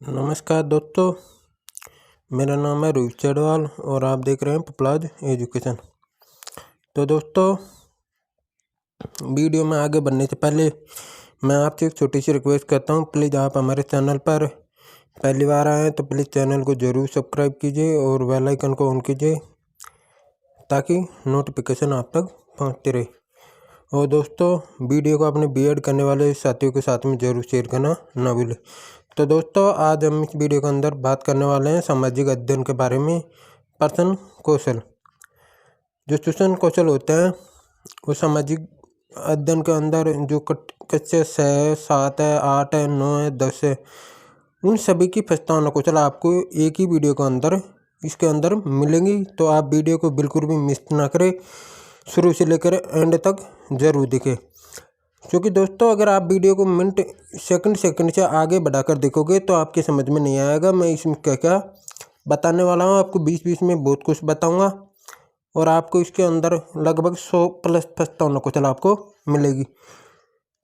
नमस्कार दोस्तों, मेरा नाम है रोहित चढ़वाल और आप देख रहे हैं पपलाज एजुकेशन। तो दोस्तों, वीडियो में आगे बढ़ने से पहले मैं आपसे एक छोटी सी रिक्वेस्ट करता हूं। प्लीज़ आप हमारे चैनल पर पहली बार आए हैं तो प्लीज़ चैनल को ज़रूर सब्सक्राइब कीजिए और बेल आइकन को ऑन कीजिए ताकि नोटिफिकेशन आप तक पहुंचती रहे। और दोस्तों, वीडियो को अपने बीएड करने वाले साथियों के साथ में ज़रूर शेयर करना ना भूलें। तो दोस्तों, आज हम इस वीडियो के अंदर बात करने वाले हैं सामाजिक अध्ययन के बारे में। प्रश्न कौशल, जो सूचन कौशल होते हैं वो सामाजिक अध्ययन के अंदर जो कक्षा 6, 7 है, 8 है, 9 है, 10 है, उन सभी की प्रस्तावना कौशल आपको एक ही वीडियो के अंदर इसके अंदर मिलेंगी। तो आप वीडियो को बिल्कुल भी मिस ना करें, शुरू से लेकर एंड तक जरूर देखें। क्योंकि दोस्तों, अगर आप वीडियो को मिनट सेकंड से आगे बढ़ाकर देखोगे तो आपके समझ में नहीं आएगा मैं इसमें क्या क्या बताने वाला हूँ। आपको 20-20 में बहुत कुछ बताऊंगा और आपको इसके अंदर लगभग 100 प्लस प्रस्तावना कौशल आपको मिलेगी।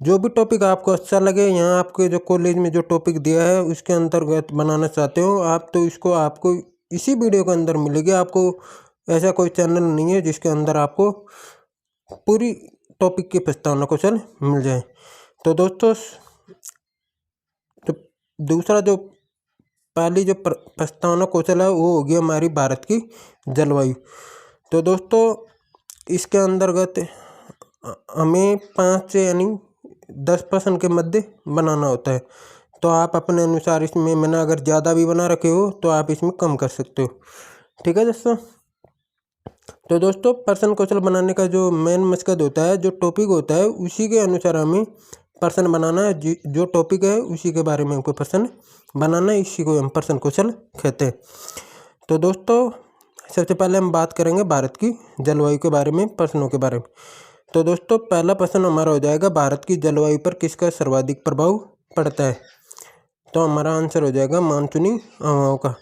जो भी टॉपिक आपको अच्छा लगे, यहाँ आपके जो कॉलेज में जो टॉपिक दिया है उसके अंतर्गत बनाना चाहते हो आप, तो इसको आपको इसी वीडियो के अंदर मिलेगी। आपको ऐसा कोई चैनल नहीं है जिसके अंदर आपको पूरी टॉपिक की प्रस्तावना कौशल मिल जाए। तो दोस्तों, तो दूसरा जो पहली जो प्रस्तावना कौशल है वो होगी हमारी भारत की जलवायु। तो दोस्तों, इसके अंतर्गत हमें 5 से यानी 10 प्रश्न के मध्य बनाना होता है। तो आप अपने अनुसार इसमें मैंने अगर ज़्यादा भी बना रखे हो तो आप इसमें कम कर सकते हो। ठीक है दोस्तों। तो दोस्तों, प्रश्न कौशल बनाने का जो मेन मकसद होता है, जो टॉपिक होता है उसी के अनुसार हमें प्रश्न बनाना है। जो टॉपिक है उसी के बारे में हमको प्रश्न बनाना है, इसी को हम प्रश्न कौशल कहते हैं। तो दोस्तों, सबसे पहले हम बात करेंगे भारत की जलवायु के बारे में, प्रश्नों के बारे में। तो दोस्तों, पहला प्रश्न हमारा हो जाएगा भारत की जलवायु पर किसका सर्वाधिक प्रभाव पड़ता है। तो हमारा आंसर हो जाएगा मानसूनी हवाओं का।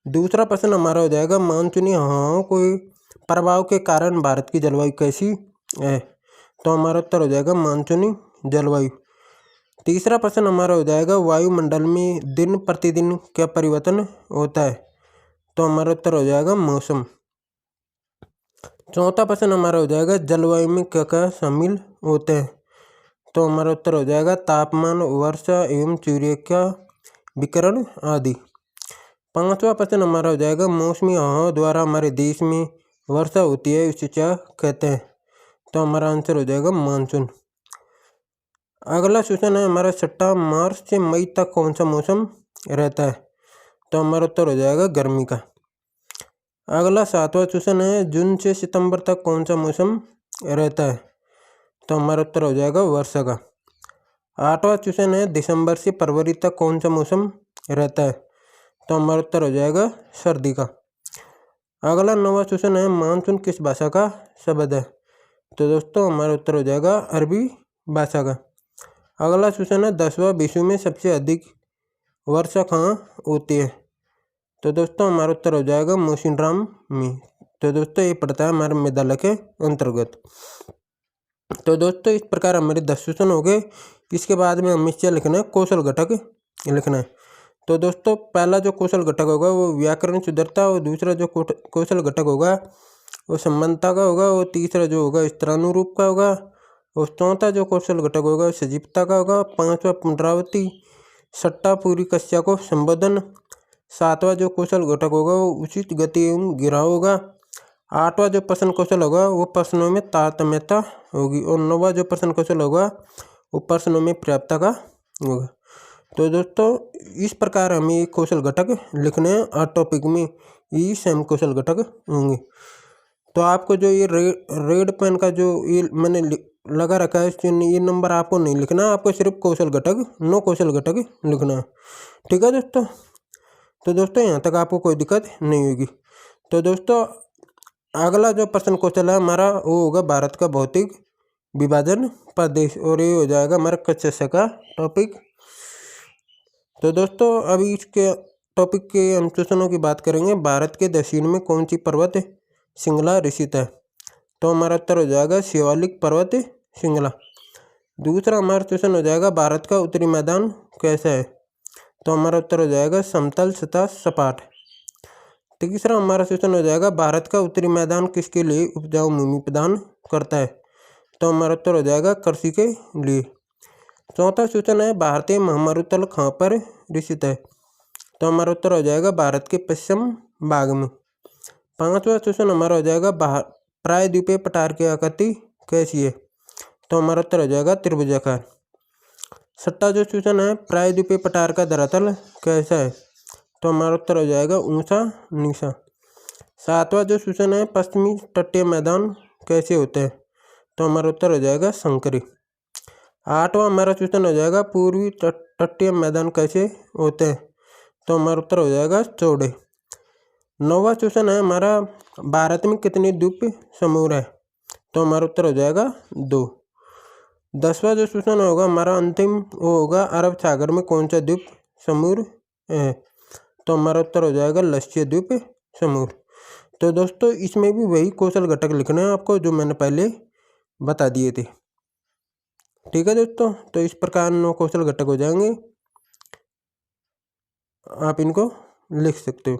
दूसरा प्रश्न हमारा हो जाएगा मानसूनी हवाओं को प्रभाव के कारण भारत की जलवायु कैसी है। तो हमारा उत्तर हो जाएगा मानसूनी जलवायु। तीसरा प्रश्न हमारा हो जाएगा वायुमंडल में दिन प्रतिदिन क्या परिवर्तन होता है। तो हमारा उत्तर हो जाएगा मौसम। चौथा प्रश्न हमारा हो जाएगा जलवायु में क्या क्या शामिल होते हैं। तो हमारा उत्तर हो जाएगा तापमान, वर्षा एवं सूर्य का विकिरण आदि। पांचवा प्रश्न हमारा हो जाएगा मौसमी हवाओं द्वारा हमारे देश में वर्षा होती है उसे क्या कहते हैं। तो हमारा आंसर हो जाएगा मानसून। अगला क्वेश्चन है हमारा छठा, मार्च से मई तक कौन सा मौसम रहता है। तो हमारा उत्तर हो जाएगा गर्मी का। अगला सातवां क्वेश्चन है जून से सितंबर तक कौन सा मौसम रहता है। तो हमारा उत्तर हो जाएगा वर्षा का। आठवां क्वेश्चन है दिसंबर से फरवरी तक कौन सा मौसम रहता है। तो हमारा उत्तर हो जाएगा सर्दी का। अगला नौवां क्वेश्चन है मानसून किस भाषा का शब्द है। तो दोस्तों, हमारा उत्तर हो जाएगा अरबी भाषा का। अगला क्वेश्चन है 10वां विश्व में सबसे अधिक वर्षा कहाँ होती है। तो दोस्तों, हमारा उत्तर हो जाएगा मौसिनराम में। तो दोस्तों, ये पड़ता है हमारे मेघालय के अंतर्गत। तो दोस्तों, इस प्रकार हमारे 10 क्वेश्चन हो गए। इसके बाद में हमें क्या लिखना है, कौशल घटक लिखना है। तो दोस्तों, पहला जो कौशल घटक होगा वो व्याकरण सुंदरता, और दूसरा जो कौशल घटक होगा वो संबंधता का होगा, और तीसरा जो होगा स्त्रानुरूप का होगा, और चौथा जो कौशल घटक होगा सजीवता का होगा, पांचवा पुनरावृत्ति, छठा पूरी कक्षा को संबोधन, सातवां जो कौशल घटक होगा वो उचित गति एवं गिराव होगा, आठवां जो प्रश्न कौशल होगा वो प्रश्नों में तारतम्यता होगी, और नौवां जो प्रश्न कौशल होगा वो प्रश्नों में पर्याप्तता का होगा। तो दोस्तों, इस प्रकार हमें ये कौशल घटक लिखने हैं और टॉपिक में ये सेम कौशल घटक होंगे। तो आपको जो ये रेड पेन का जो ये मैंने लगा रखा है ये नंबर आपको नहीं लिखना, आपको सिर्फ कौशल घटक 9 कौशल घटक लिखना है। ठीक है दोस्तों। तो दोस्तों, यहाँ तक आपको कोई दिक्कत नहीं होगी। तो दोस्तों, अगला जो प्रश्न कौशल है हमारा वो होगा भारत का भौतिक विभाजन प्रदेश, और ये हो जाएगा हमारा कक्षा 6 का टॉपिक। तो दोस्तों, अभी इसके टॉपिक के हम क्वेश्चनों की बात करेंगे। भारत के दक्षिण में कौन सी पर्वत श्रृंखला स्थित है। तो हमारा उत्तर हो जाएगा शिवालिक पर्वत श्रृंखला। दूसरा हमारा क्वेश्चन हो जाएगा भारत का उत्तरी मैदान कैसा है। तो हमारा उत्तर हो जाएगा समतल सतह सपाट। तीसरा हमारा क्वेश्चन हो जाएगा भारत का उत्तरी मैदान किसके लिए उपजाऊ भूमि प्रदान करता है। तो हमारा उत्तर हो जाएगा कृषि के लिए। चौथा क्वेश्चन है भारतीय महामरुतल कहाँ पर स्थित है। तो हमारा उत्तर हो जाएगा भारत के पश्चिम भाग में। पांचवा क्वेश्चन हमारा हो जाएगा प्रायद्वीपीय पठार की आकृति कैसी है। तो हमारा उत्तर हो जाएगा त्रिभुजाकार। छठा जो क्वेश्चन है प्रायद्वीपीय पठार का धरातल कैसा है। तो हमारा उत्तर हो जाएगा ऊंचा नीचा। सातवां जो क्वेश्चन है पश्चिमी तटीय मैदान कैसे होते हैं। तो हमारा उत्तर हो जाएगा संकरी। आठवां हमारा क्वेश्चन हो जाएगा पूर्वी तटीय मैदान कैसे होते हैं। तो हमारा उत्तर हो जाएगा चौड़े। नौवां क्वेश्चन है हमारा भारत में कितने द्वीप समूह है। तो हमारा उत्तर हो जाएगा 2। 10वां जो क्वेश्चन होगा हमारा अंतिम वो होगा अरब सागर में कौन सा द्वीप समूह है। तो हमारा उत्तर हो जाएगा लक्षद्वीप द्वीप समूह। तो दोस्तों इसमें भी वही कौशल घटक लिखने हैं आपको जो मैंने पहले बता दिए थे। ठीक है दोस्तों, तो इस प्रकार 9 कौशल घटक हो जाएंगे, आप इनको लिख सकते हो।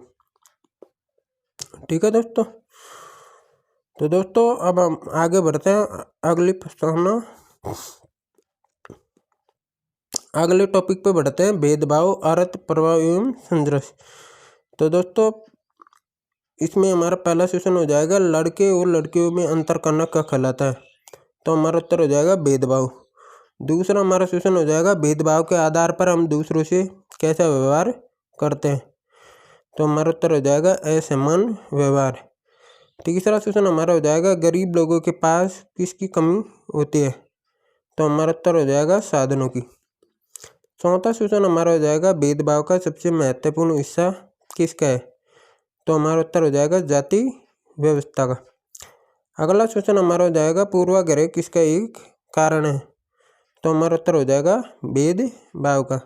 ठीक है दोस्तों, तो दोस्तों अब हम आगे बढ़ते हैं अगली प्रश्न अगले टॉपिक पे बढ़ते हैं भेदभाव अर्थ प्रभाव एवं संघर्ष। तो दोस्तों इसमें हमारा पहला सेशन हो जाएगा लड़के और लड़कियों में अंतर करना क्या कहलाता है। तो हमारा उत्तर हो जाएगा भेदभाव। दूसरा हमारा सेशन हो जाएगा भेदभाव के आधार पर हम दूसरों से कैसा व्यवहार करते हैं। तो हमारा उत्तर हो जाएगा असमान व्यवहार। तीसरा सेशन हमारा हो जाएगा गरीब लोगों के पास किसकी कमी होती है। तो हमारा उत्तर हो जाएगा साधनों की। चौथा सेशन हमारा हो जाएगा भेदभाव का सबसे महत्वपूर्ण हिस्सा किसका है। तो हमारा उत्तर हो जाएगा जाति व्यवस्था का। अगला क्वेश्चन हमारा हो जाएगा पूर्वाग्रह किसका एक कारण है। तो हमारा उत्तर हो जाएगा भेदभाव का।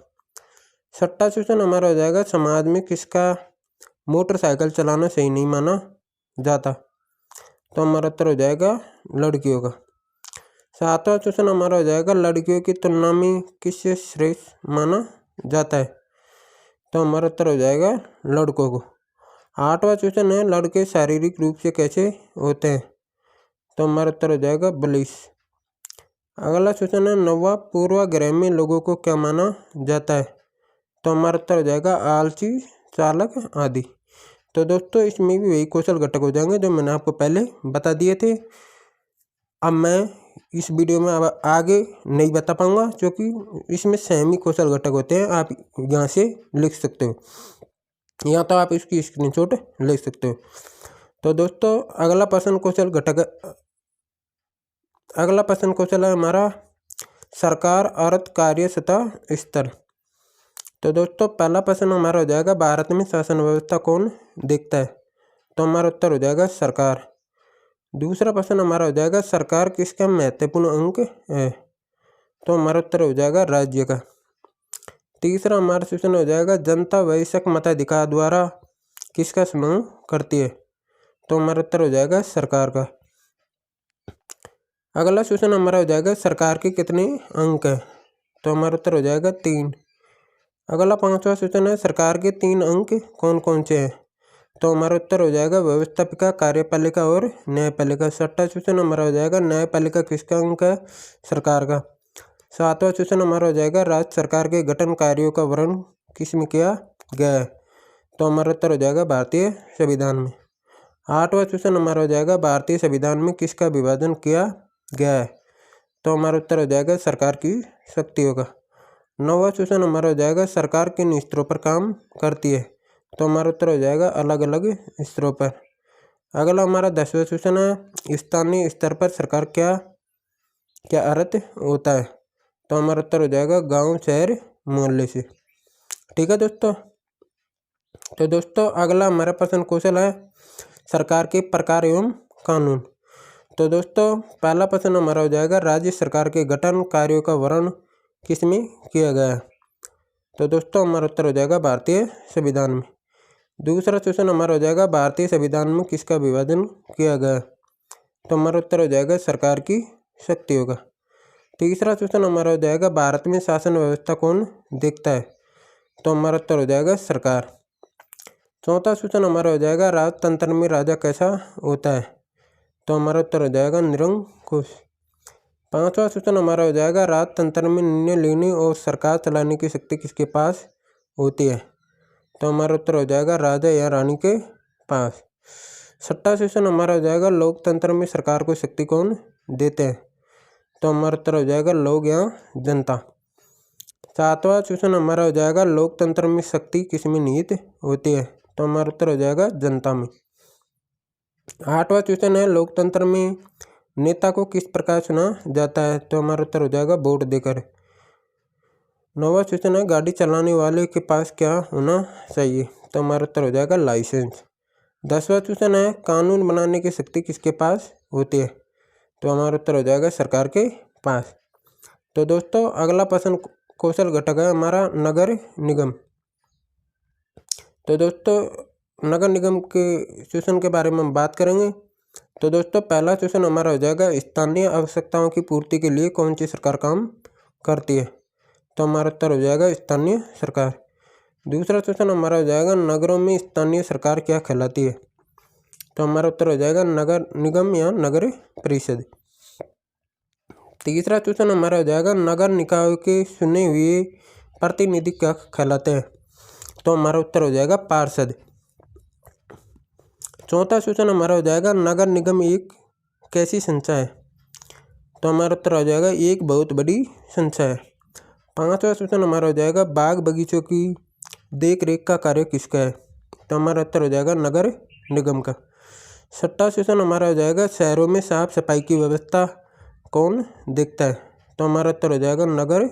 छठा क्वेश्चन हमारा हो जाएगा समाज में किसका मोटरसाइकिल चलाना सही नहीं माना जाता। तो हमारा उत्तर हो जाएगा लड़कियों का। सातवां क्वेश्चन हमारा हो जाएगा लड़कियों की तुलना में किससे श्रेष्ठ माना जाता है। तो हमारा उत्तर हो जाएगा लड़कों को। आठवां क्वेश्चन है लड़के शारीरिक रूप से कैसे होते हैं। तो हमारा उत्तर हो जाएगा बलिष्ठ। अगला क्वेश्चन है नौवां पूर्वाग्रह में लोगों को क्या माना जाता है। तो हमारा उत्तर हो जाएगा आलसी चालक आदि। तो दोस्तों इसमें भी वही कौशल घटक हो जाएंगे जो मैंने आपको पहले बता दिए थे। अब मैं इस वीडियो में अब आगे नहीं बता पाऊंगा क्योंकि इसमें सेम ही कौशल घटक होते हैं, आप यहाँ से लिख सकते हो या तो आप इसकी स्क्रीनशॉट ले सकते हो। तो दोस्तों अगला प्रश्न कौशल है हमारा सरकार अर्थ कार्य सतह स्तर। तो दोस्तों पहला प्रश्न हमारा हो जाएगा भारत में शासन व्यवस्था कौन देखता है। तो हमारा उत्तर हो जाएगा सरकार। दूसरा प्रश्न हमारा हो जाएगा सरकार किसका महत्वपूर्ण अंग है। तो हमारा उत्तर हो जाएगा राज्य का। तीसरा हमारा क्वेश्चन हो जाएगा जनता वयस्क मताधिकार द्वारा किसका समूह करती है। तो हमारा उत्तर हो जाएगा सरकार का। अगला क्वेश्चन हमारा हो जाएगा सरकार के कितने अंक हैं। तो हमारा उत्तर हो जाएगा 3। अगला पांचवा क्वेश्चन है सरकार के 3 अंक कौन कौन से हैं। तो हमारा उत्तर हो जाएगा व्यवस्थापिका कार्यपालिका और न्यायपालिका। छठा क्वेश्चन हमारा हो जाएगा न्यायपालिका किसका अंग है सरकार का। सातवां क्वेश्चन हमारा हो जाएगा राज्य सरकार के गठन कार्यों का वर्णन किसमें किया गया है। तो हमारा उत्तर हो जाएगा भारतीय संविधान में। आठवां क्वेश्चन हमारा हो जाएगा भारतीय संविधान में किसका विभाजन किया गया है। तो हमारा उत्तर हो जाएगा सरकार की शक्तियों का। नौवां क्वेश्चन हमारा हो जाएगा सरकार किन स्तरों पर काम करती है। तो हमारा उत्तर हो जाएगा अलग अलग स्तरों पर। अगला हमारा 10वां क्वेश्चन है स्थानीय स्तर पर सरकार क्या अर्थ होता है। तो हमारा उत्तर हो जाएगा गांव शहर मोहल्ले से। ठीक है दोस्तों, तो दोस्तों अगला हमारा प्रश्न कौशल है सरकार के प्रकार एवं कानून। तो दोस्तों पहला प्रश्न हमारा हो जाएगा राज्य सरकार के गठन कार्यों का वर्णन किसमें किया गया है। तो दोस्तों हमारा उत्तर हो जाएगा भारतीय संविधान में। दूसरा क्वेश्चन हमारा हो जाएगा भारतीय संविधान में किसका विभाजन किया गया। तो हमारा उत्तर हो जाएगा सरकार की शक्तियों का। तीसरा क्वेश्चन हमारा हो जाएगा भारत में शासन व्यवस्था कौन देखता है। तो हमारा उत्तर हो जाएगा सरकार। चौथा क्वेश्चन हमारा हो जाएगा राजतंत्र में राजा कैसा होता है, तो हमारा उत्तर हो जाएगा निरंकुश। पांचवा क्वेश्चन हमारा हो जाएगा राजतंत्र में निर्णय लेने और सरकार चलाने की शक्ति किसके पास होती है, तो हमारा उत्तर हो जाएगा राजा या रानी के पास। छठा क्वेश्चन हमारा हो जाएगा लोकतंत्र में सरकार को शक्ति कौन देते हैं, तो हमारा उत्तर हो जाएगा लोग या जनता। सातवां क्वेश्चन हमारा हो जाएगा लोकतंत्र में शक्ति किसमें निहित होती है, तो हमारा उत्तर हो जाएगा जनता में। आठवां क्वेश्चन है लोकतंत्र में नेता को किस प्रकार चुना जाता है, तो हमारा उत्तर हो जाएगा वोट देकर। नौवां क्वेश्चन है गाड़ी चलाने वाले के पास क्या होना चाहिए, तो हमारा उत्तर हो जाएगा लाइसेंस। 10वां क्वेश्चन है कानून बनाने की शक्ति किसके पास होती है, तो हमारा उत्तर हो जाएगा सरकार के पास। तो दोस्तों अगला प्रश्न कौशल घटक है हमारा नगर निगम। तो दोस्तों नगर निगम के क्वेश्चन के बारे में हम बात करेंगे। तो दोस्तों पहला क्वेश्चन हमारा हो जाएगा स्थानीय आवश्यकताओं की पूर्ति के लिए कौन सी सरकार काम करती है, तो हमारा उत्तर हो जाएगा स्थानीय सरकार। दूसरा क्वेश्चन हमारा हो जाएगा नगरों में स्थानीय सरकार क्या कहलाती है, तो हमारा उत्तर हो जाएगा नगर निगम या नगर परिषद। तीसरा क्वेश्चन हमारा हो जाएगा नगर निकाय के चुने हुए प्रतिनिधि क्या कहलाते हैं, तो हमारा उत्तर हो जाएगा पार्षद। चौथा क्वेश्चन हमारा हो जाएगा नगर निगम एक कैसी संस्था है, तो हमारा उत्तर हो जाएगा एक बहुत बड़ी संस्था है। पांचवा क्वेश्चन हमारा हो जाएगा बाग बगीचों की देख रेख का कार्य किसका है, तो हमारा उत्तर हो जाएगा नगर निगम का। छठा क्वेश्चन हमारा हो जाएगा शहरों में साफ सफाई की व्यवस्था कौन देखता है, तो हमारा उत्तर हो जाएगा नगर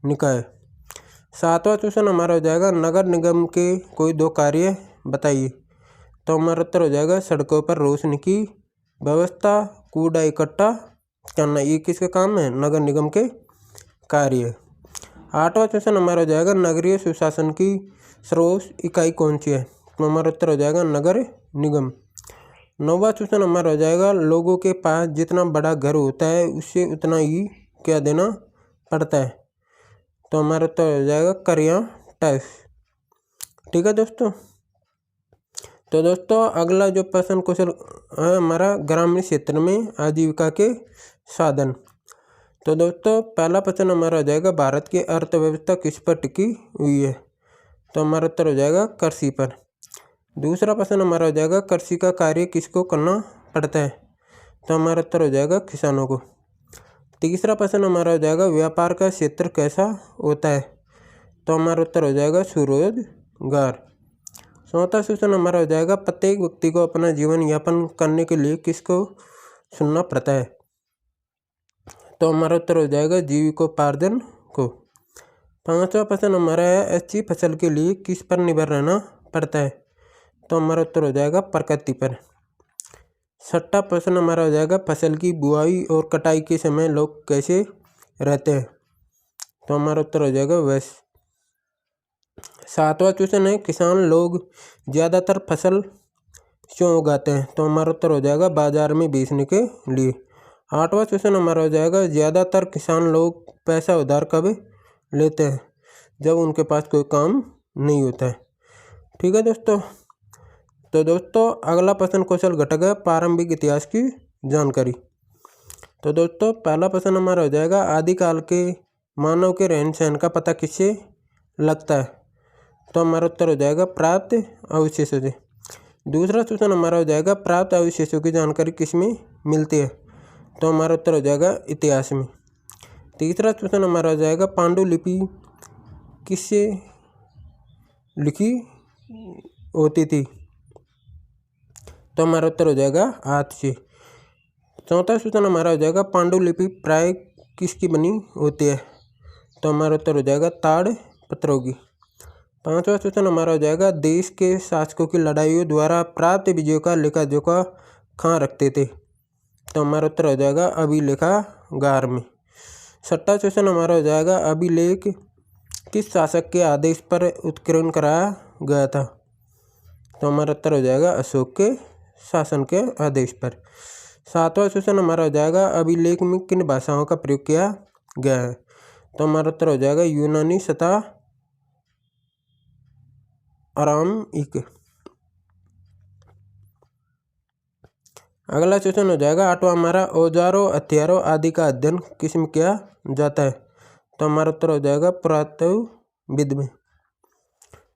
निकाय। सातवां क्वेश्चन हमारा हो जाएगा नगर निगम के कोई दो कार्य बताइए, तो हमारा उत्तर हो जाएगा सड़कों पर रोशनी की व्यवस्था, कूड़ा इकट्ठा करना, ये किसका काम है, नगर निगम के कार्य। आठवां क्वेश्चन हमारा हो जाएगा नगरीय सुशासन की सर्वोच्च इकाई कौन सी है, तो हमारा उत्तर हो जाएगा नगर निगम। नौवां क्वेश्चन हमारा हो जाएगा लोगों के पास जितना बड़ा घर होता है उससे उतना ही क्या देना पड़ता है, तो हमारा उत्तर हो जाएगा कर या टैक्स। ठीक है दोस्तों। तो दोस्तों अगला जो प्रश्न क्वेश्चन है हमारा ग्रामीण क्षेत्र में आजीविका के साधन। तो दोस्तों पहला प्रश्न हमारा हो जाएगा भारत की अर्थव्यवस्था किस पर टिकी हुई है, तो हमारा उत्तर हो जाएगा कृषि पर। दूसरा प्रश्न हमारा हो जाएगा कृषि का कार्य किसको करना पड़ता है, तो हमारा उत्तर हो जाएगा किसानों को। तीसरा प्रश्न हमारा हो जाएगा व्यापार का क्षेत्र कैसा होता है, तो हमारा उत्तर हो जाएगा स्वरोजगार। चौथा क्वेश्चन हमारा हो जाएगा प्रत्येक व्यक्ति को अपना जीवन यापन करने के लिए किसको सुनना पड़ता है, तो हमारा उत्तर हो जाएगा जीविकोपार्जन को। पांचवा प्रश्न हमारा है अच्छी फसल के लिए किस पर निर्भर रहना पड़ता है, तो हमारा उत्तर हो जाएगा प्रकृति पर। छठा प्रश्न हमारा हो जाएगा फसल की बुआई और कटाई के समय लोग कैसे रहते हैं, तो हमारा उत्तर हो जाएगा वैसे। सातवां क्वेश्चन है किसान लोग ज़्यादातर फसल क्यों उगाते हैं, तो हमारा उत्तर हो जाएगा बाजार में बेचने के लिए। आठवां क्वेश्चन हमारा हो जाएगा ज़्यादातर किसान लोग पैसा उधार कब लेते हैं, जब उनके पास कोई काम नहीं होता है। ठीक है दोस्तों। तो दोस्तों अगला प्रश्न कौशल घटक है प्रारंभिक इतिहास की जानकारी। तो दोस्तों पहला प्रश्न हमारा हो जाएगा आदिकाल के मानव के रहन सहन का पता किससे लगता है, तो हमारा उत्तर हो जाएगा प्राप्त अवशेषों से। दूसरा क्वेश्चन हमारा हो जाएगा प्राप्त अवशेषों की जानकारी किसमें मिलती है, तो हमारा उत्तर हो जाएगा इतिहास में। तीसरा क्वेश्चन हमारा हो जाएगा पांडुलिपि किससे लिखी होती थी, तो हमारा उत्तर हो जाएगा हाथ से। चौथा क्वेश्चन हमारा हो जाएगा पांडुलिपि प्राय किसकी बनी होती है, तो हमारा उत्तर हो जाएगा ताड़ पत्रों की। पांचवा क्वेश्चन हमारा हो जाएगा देश के शासकों की लड़ाइयों द्वारा प्राप्त विजयों का लेखा जोखा कहाँ रखते थे, तो हमारा उत्तर हो जाएगा अभिलेखागार में। छठा क्वेश्चन हमारा हो जाएगा अभिलेख किस शासक के आदेश पर उत्कीर्ण कराया गया था, तो हमारा उत्तर हो जाएगा अशोक के शासन के आदेश पर। सातवां क्वेश्चन हमारा हो जाएगा अभिलेख में किन भाषाओं का प्रयोग किया गया है, तो हमारा उत्तर हो जाएगा यूनानी तथा आरामिक। अगला क्वेश्चन हो जाएगा 8वां हमारा, औजारों हथियारों आदि का अध्ययन किसमें किया जाता है? तो हमारा उत्तर हो जाएगा पुरातत्वविद में।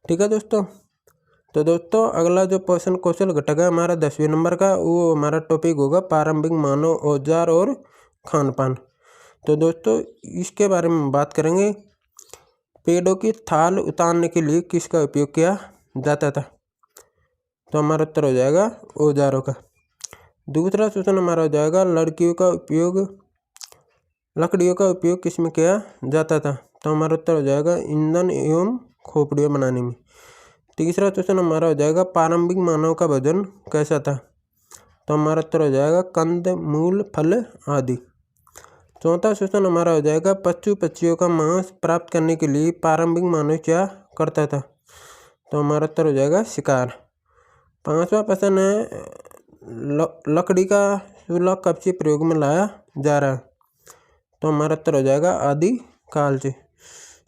ठीक है दोस्तों। तो दोस्तों अगला जो प्रश्न कौशल घटक है हमारा 10वें नंबर का, वो हमारा टॉपिक होगा प्रारंभिक मानव औजार और खान पान। तो दोस्तों इसके बारे में बात करेंगे। पेड़ों की थाल उतारने के लिए किसका उपयोग किया जाता था? तो हमारा उत्तर हो जाएगा औजारों का। दूसरा क्वेश्चन हमारा हो जाएगा लकड़ियों का उपयोग किस में किया जाता था? तो हमारा उत्तर हो जाएगा ईंधन एवं खोपड़ियाँ बनाने में। तीसरा क्वेश्चन हमारा हो जाएगा प्रारंभिक मानव का भोजन कैसा था? तो हमारा उत्तर हो जाएगा कंद मूल फल आदि। चौथा क्वेश्चन हमारा हो जाएगा पशु पक्षियों का मांस प्राप्त करने के लिए प्रारंभिक मानव क्या करता था? तो हमारा उत्तर हो जाएगा शिकार। पांचवा प्रश्न है लकड़ी का चूल्हा कब से प्रयोग में लाया जा रहा है? तो हमारा उत्तर हो जाएगा आदि काल से।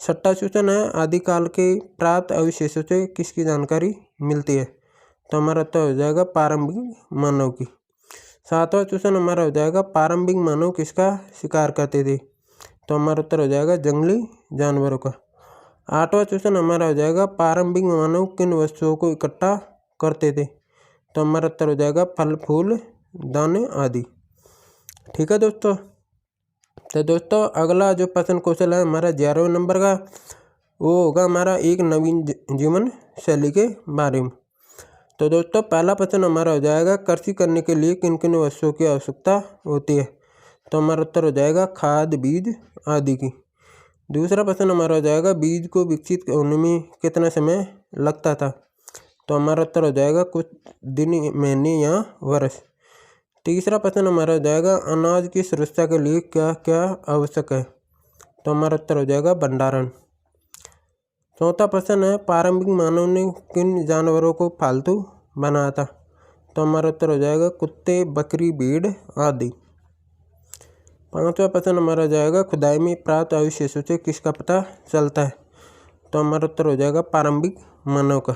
छठा क्वेश्चन है आदिकाल के प्राप्त अवशेषों से किसकी जानकारी मिलती है? तो हमारा उत्तर हो जाएगा प्रारंभिक मानव की। सातवां क्वेश्चन हमारा हो जाएगा प्रारंभिक मानव किसका शिकार करते थे? तो हमारा उत्तर हो जाएगा जंगली जानवरों का। आठवां क्वेश्चन हमारा हो जाएगा प्रारंभिक मानव किन वस्तुओं को इकट्ठा करते थे? तो हमारा उत्तर हो जाएगा फल फूल दाने आदि। ठीक है दोस्तों। तो दोस्तों अगला जो प्रश्न कौशल है हमारा 11वें नंबर का, वो होगा हमारा एक नवीन जीवन शैली के बारे में। तो दोस्तों पहला प्रश्न हमारा हो जाएगा कृषि करने के लिए किन किन वस्तुओं की आवश्यकता होती है? तो हमारा उत्तर हो जाएगा खाद बीज आदि की। दूसरा प्रश्न हमारा हो जाएगा बीज को विकसित होने में कितना समय लगता था? तो हमारा उत्तर हो जाएगा कुछ दिन महीने या वर्ष। तीसरा प्रश्न हमारा हो जाएगा अनाज की सुरक्षा के लिए क्या क्या आवश्यक है? तो हमारा उत्तर हो जाएगा भंडारण। चौथा प्रश्न है प्रारंभिक मानव ने किन जानवरों को पालतू बनाया था? तो हमारा उत्तर हो जाएगा कुत्ते बकरी भेड़ आदि। पांचवा प्रश्न हमारा हो जाएगा खुदाई में प्राप्त अवशेषों से किसका पता चलता है? तो हमारा उत्तर हो जाएगा प्रारंभिक मानव का।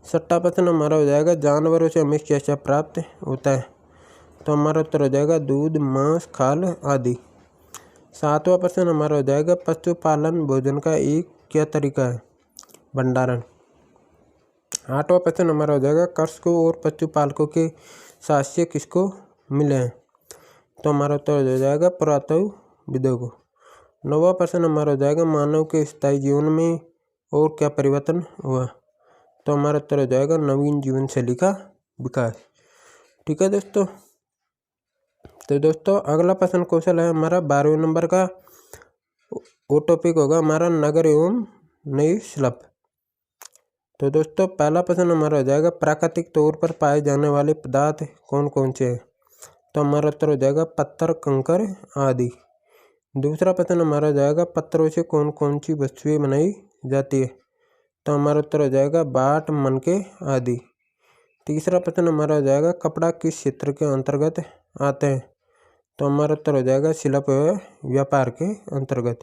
छठा प्रश्न हमारा हो जाएगा जानवरों से हमें क्या क्या प्राप्त होता है? तो हमारा उत्तर हो जाएगा दूध मांस खाल आदि। सातवां प्रश्न हमारा हो जाएगा पशुपालन भोजन का एक क्या तरीका है? भंडारण। आठवां प्रश्न हमारा हो जाएगा कृषकों और पशुपालकों के साक्ष्य किसको मिले हैं? तो हमारा उत्तर हो जाएगा पुरातत्वविदों को। नौवां प्रश्न हमारा हो जाएगा मानव के स्थायी जीवन में और क्या परिवर्तन हुआ? तो हमारा उत्तर हो जाएगा नवीन जीवन शैली का विकास। ठीक है दोस्तों। तो दोस्तों अगला प्रश्न कौशल है हमारा 12वें नंबर का, वो टॉपिक होगा हमारा नगर एवं नई शिल्प। तो दोस्तों पहला प्रश्न हमारा हो जाएगा प्राकृतिक तौर पर पाए जाने वाले पदार्थ कौन कौन से हैं? तो हमारा उत्तर हो जाएगा पत्थर कंकर आदि। दूसरा प्रश्न हमारा हो जाएगा पत्थरों से कौन कौन सी वस्तुएं बनाई जाती है? तो हमारा उत्तर हो जाएगा बाट मनके आदि। तीसरा प्रश्न हमारा हो जाएगा कपड़ा किस क्षेत्र के अंतर्गत आते हैं? तो हमारा उत्तर हो जाएगा शिल्प एवं व्यापार के अंतर्गत।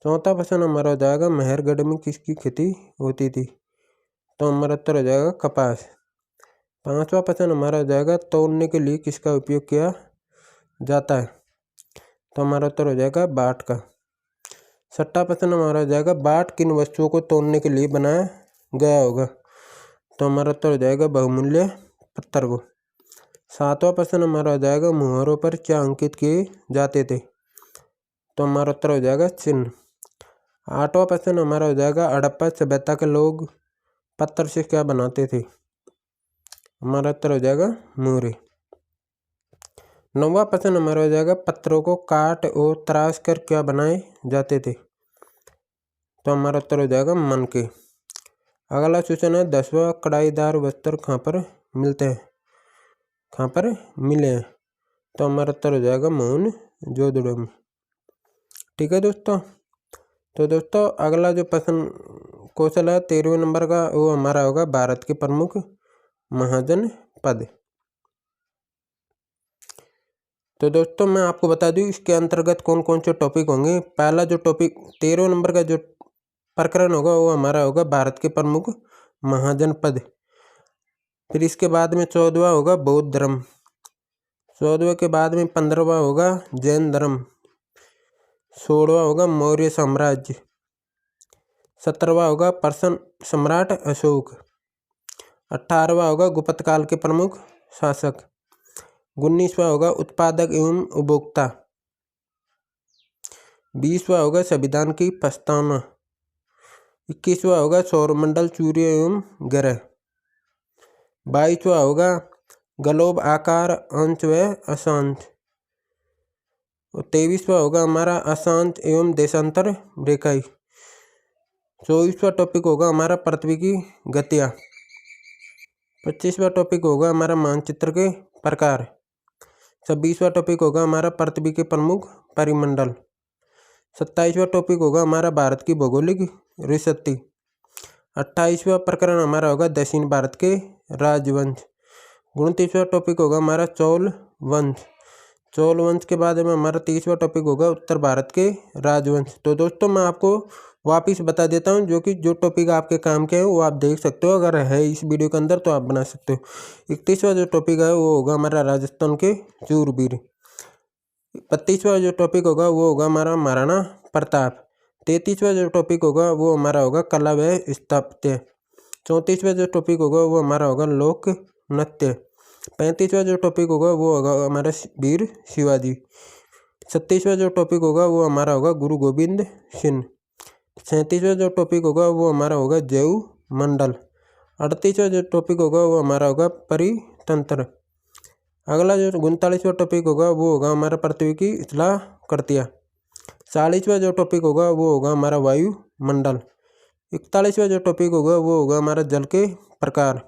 चौथा प्रश्न हमारा हो जाएगा मेहरगढ़ में किसकी खेती होती थी? तो हमारा उत्तर हो जाएगा कपास। पांचवा प्रश्न हमारा हो जाएगा तौलने के लिए किसका उपयोग किया जाता है? तो हमारा उत्तर हो जाएगा बाट का। छठा प्रश्न हमारा हो जाएगा बाट किन वस्तुओं को तौलने के लिए बनाया गया होगा? तो हमारा उत्तर हो जाएगा बहुमूल्य पत्थर को। सातवां प्रश्न हमारा हो जाएगा मुहरों पर क्या अंकित किए जाते थे? तो हमारा उत्तर हो जाएगा चिन्ह। आठवां प्रश्न हमारा हो जाएगा हड़प्पा सभ्यता के लोग पत्थर से क्या बनाते थे? हमारा उत्तर हो जाएगा मोहरे। नौवां प्रश्न हमारा हो जाएगा पत्थरों को काट और तराश कर क्या बनाए जाते थे? तो हमारा उत्तर हो जाएगा मनके। अगला क्वेश्चन है 10वां कढ़ाईदार वस्त्र कहाँ पर मिलते हैं? कहाँ पर मिले हैं? तो हमारा उत्तर हो जाएगा मोहनजोदड़ो में। ठीक है दोस्तों। तो दोस्तों अगला जो प्रश्न कौशल है 13वें नंबर का, वो हमारा होगा भारत के प्रमुख महाजन पद। तो दोस्तों मैं आपको बता दूं इसके अंतर्गत कौन कौन से टॉपिक होंगे। पहला जो टॉपिक 13वें नंबर का जो प्रकरण होगा वो हमारा होगा भारत के प्रमुख महाजनपद। फिर इसके बाद में 14वां होगा बौद्ध धर्म। 14वें के बाद में 15वां होगा जैन धर्म। 16वां होगा मौर्य साम्राज्य। 17वां होगा पर्शियन सम्राट अशोक। 18वां होगा गुप्त काल के प्रमुख शासक। 19वां होगा उत्पादक एवं उपभोक्ता। 20वां होगा संविधान की प्रस्तावना। 21वां होगा सौरमंडल, सूर्य एवं ग्रह। 22वां होगा ग्लोब आकार, अंश व अक्षांश। और 23वां होगा हमारा अक्षांश एवं देशांतर रेखाएं। 24वां टॉपिक होगा हमारा पृथ्वी की गतियाँ। 25वां टॉपिक होगा हमारा मानचित्र के प्रकार। 26वां टॉपिक होगा हमारा पृथ्वी के प्रमुख परिमंडल। 27वां टॉपिक होगा हमारा भारत की भौगोलिक रिस्थिति। 28वां प्रकरण हमारा होगा दक्षिण भारत के राजवंश। 29वां टॉपिक होगा हमारा चोल वंश। चोल वंश के बाद में हमारा 30वां टॉपिक होगा उत्तर भारत के राजवंश। तो दोस्तों मैं आपको वापिस बता देता हूँ जो टॉपिक आपके काम के हैं वो आप देख सकते हो, अगर है इस वीडियो के अंदर तो आप बना सकते हो। 31वां जो टॉपिक है वो होगा हमारा राजस्थान के शूरवीर। 32वां जो टॉपिक होगा वो होगा हमारा महाराणा प्रताप। 33वां जो टॉपिक होगा वो हमारा होगा कला व स्थापत्य। 34वां जो टॉपिक होगा वो हमारा होगा लोक नृत्य। 35वां जो टॉपिक होगा वो होगा हमारा वीर शिवाजी। 36वां जो टॉपिक होगा वो हमारा होगा गुरु गोविंद सिंह। 37वां जो टॉपिक होगा वो हमारा होगा जैव मंडल। 38वां जो टॉपिक होगा वो हमारा होगा परितंत्र। अगला जो 39वां टॉपिक होगा वो होगा हमारा पृथ्वी की इतला कृतियाँ। 40वां जो टॉपिक होगा वो होगा हमारा वायुमंडल। 41वां जो टॉपिक होगा वो होगा हमारा जल के प्रकार।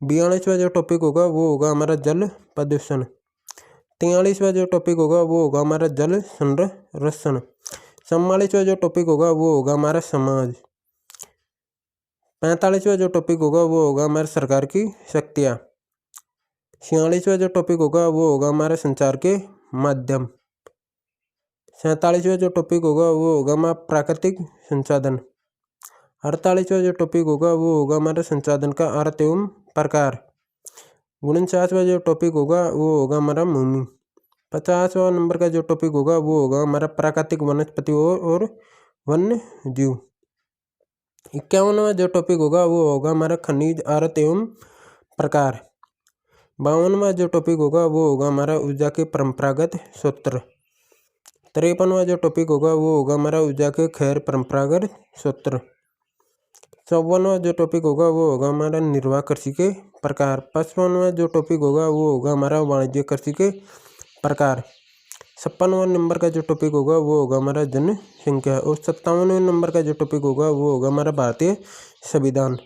42वां जो टॉपिक होगा वो होगा हमारा जल प्रदूषण। 43वां जो टॉपिक होगा वो होगा हमारा जल संरक्षण। 44वां जो टॉपिक होगा वो होगा हमारा समाज। 45वां जो टॉपिक होगा वो होगा हमारे सरकार की शक्तियाँ। 46वां जो टॉपिक होगा वो होगा हमारे संचार के माध्यम। 47वां जो टॉपिक होगा वो होगा हमारा प्राकृतिक संसाधन। 48वां जो टॉपिक होगा वो होगा हमारे संसाधन का अर्थ एवं प्रकार। 49वां जो टॉपिक होगा वो होगा हमारा भूमि। 50वां नंबर का जो टॉपिक होगा वो होगा हमारा प्राकृतिक वनस्पति और वन्य जीव। 51वां जो टॉपिक होगा वो होगा हमारा खनिज अर्थ एवं प्रकार। 52वां जो टॉपिक होगा वो होगा हमारा ऊर्जा के परंपरागत सूत्र। 53वां जो टॉपिक होगा वो होगा हमारा ऊर्जा के खैर परंपरागत सूत्र। 54वां जो टॉपिक होगा वो होगा हमारा निर्वाह कृषि के प्रकार। 55वां जो टॉपिक होगा वो होगा हमारा वाणिज्य कृषि के प्रकार। 56वां नंबर का जो टॉपिक होगा वो होगा हमारा जनसंख्या। और 57वें नंबर का जो टॉपिक होगा वो होगा हमारा भारतीय संविधान।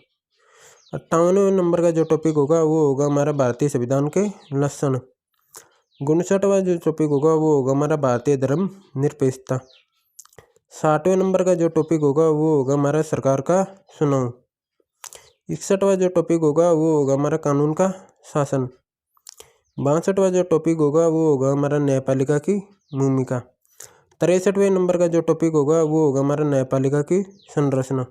58वें नंबर का जो टॉपिक होगा वो होगा हमारा भारतीय संविधान के लक्षण। 59वां जो टॉपिक होगा वो होगा हमारा भारतीय धर्म निरपेक्षता। 60वें नंबर का जो टॉपिक होगा वो होगा हमारा सरकार का चुनाव। 61वां जो टॉपिक होगा वो होगा हमारा कानून का शासन। 62वां जो टॉपिक होगा वो होगा हमारा न्यायपालिका की भूमिका। 63वें नंबर का जो टॉपिक होगा वो होगा हमारा न्यायपालिका की संरचना।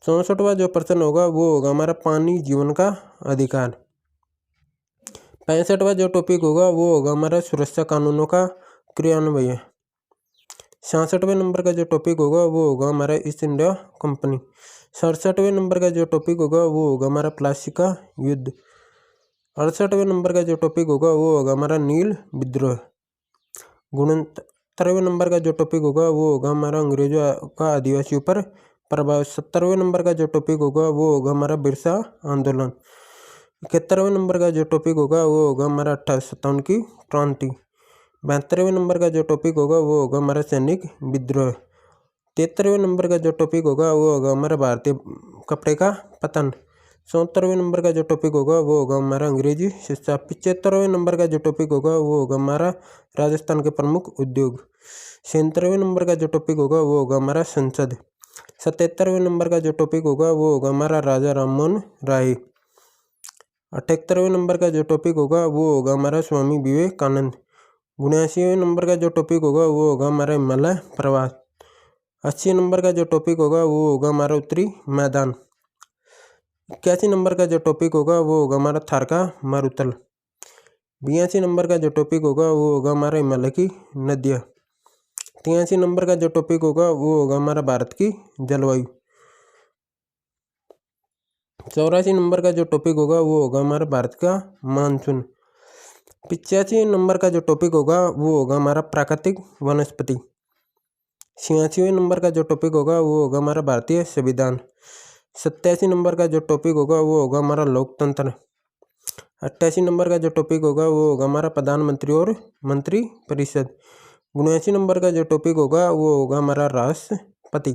64वां जो प्रश्न होगा वो होगा हमारा पानी जीवन का अधिकार। 65वां जो टॉपिक होगा वो होगा हमारा सुरक्षा कानूनों का क्रियान्वयन। 66वें नंबर का जो टॉपिक होगा वो होगा हमारा ईस्ट इंडिया कंपनी। 67वें नंबर का जो टॉपिक होगा वो होगा हमारा प्लासी का युद्ध। 68वें नंबर का जो टॉपिक होगा वो होगा हमारा नील विद्रोह। 69वें नंबर का जो टॉपिक होगा वो होगा हमारा अंग्रेजों का आदिवासियों पर प्रभाव। 70वें नंबर का जो टॉपिक होगा वो होगा हमारा बिरसा आंदोलन। 71वें नंबर का जो टॉपिक होगा वो होगा हमारा 1857 की क्रांति। 72वें नंबर का जो टॉपिक होगा वो होगा हमारा सैनिक विद्रोह। 73वें नंबर का जो टॉपिक होगा वो होगा हमारा भारतीय कपड़े का पतन। 74वें नंबर का जो टॉपिक होगा वो होगा हमारा अंग्रेजी शिक्षा। 75वें नंबर का जो टॉपिक होगा वो होगा हमारा राजस्थान के प्रमुख उद्योग। 77वें नंबर का जो टॉपिक होगा वो होगा हमारा संसद। 77वें नंबर का जो टॉपिक होगा वो होगा हमारा राजा राममोहन राय। 78वें नंबर का जो टॉपिक होगा वो होगा हमारा स्वामी विवेकानंद। 79वें नंबर का जो टॉपिक होगा वो होगा हमारा हिमालय प्रवास। 80 नंबर का जो टॉपिक होगा वो होगा हमारा उत्तरी मैदान। 81 नंबर का जो टॉपिक होगा वो होगा हमारा थार का मारुतल। 82 नंबर का जो टॉपिक होगा वो होगा हमारा हिमालय की नदियाँ। 83 नंबर का जो टॉपिक होगा वो होगा हमारा भारत की जलवायु। 84 नंबर का जो टॉपिक होगा वो होगा हमारा भारत का मानसून। 85 नंबर का जो टॉपिक होगा वो होगा हमारा प्राकृतिक वनस्पति। 86वें नंबर का जो टॉपिक होगा वो होगा हमारा भारतीय संविधान। 87 नंबर का जो टॉपिक होगा वो होगा हमारा लोकतंत्र। 88 नंबर का जो टॉपिक होगा वो होगा हमारा प्रधानमंत्री और मंत्री परिषद। 79 नंबर का जो टॉपिक होगा वो होगा हमारा राष्ट्रपति।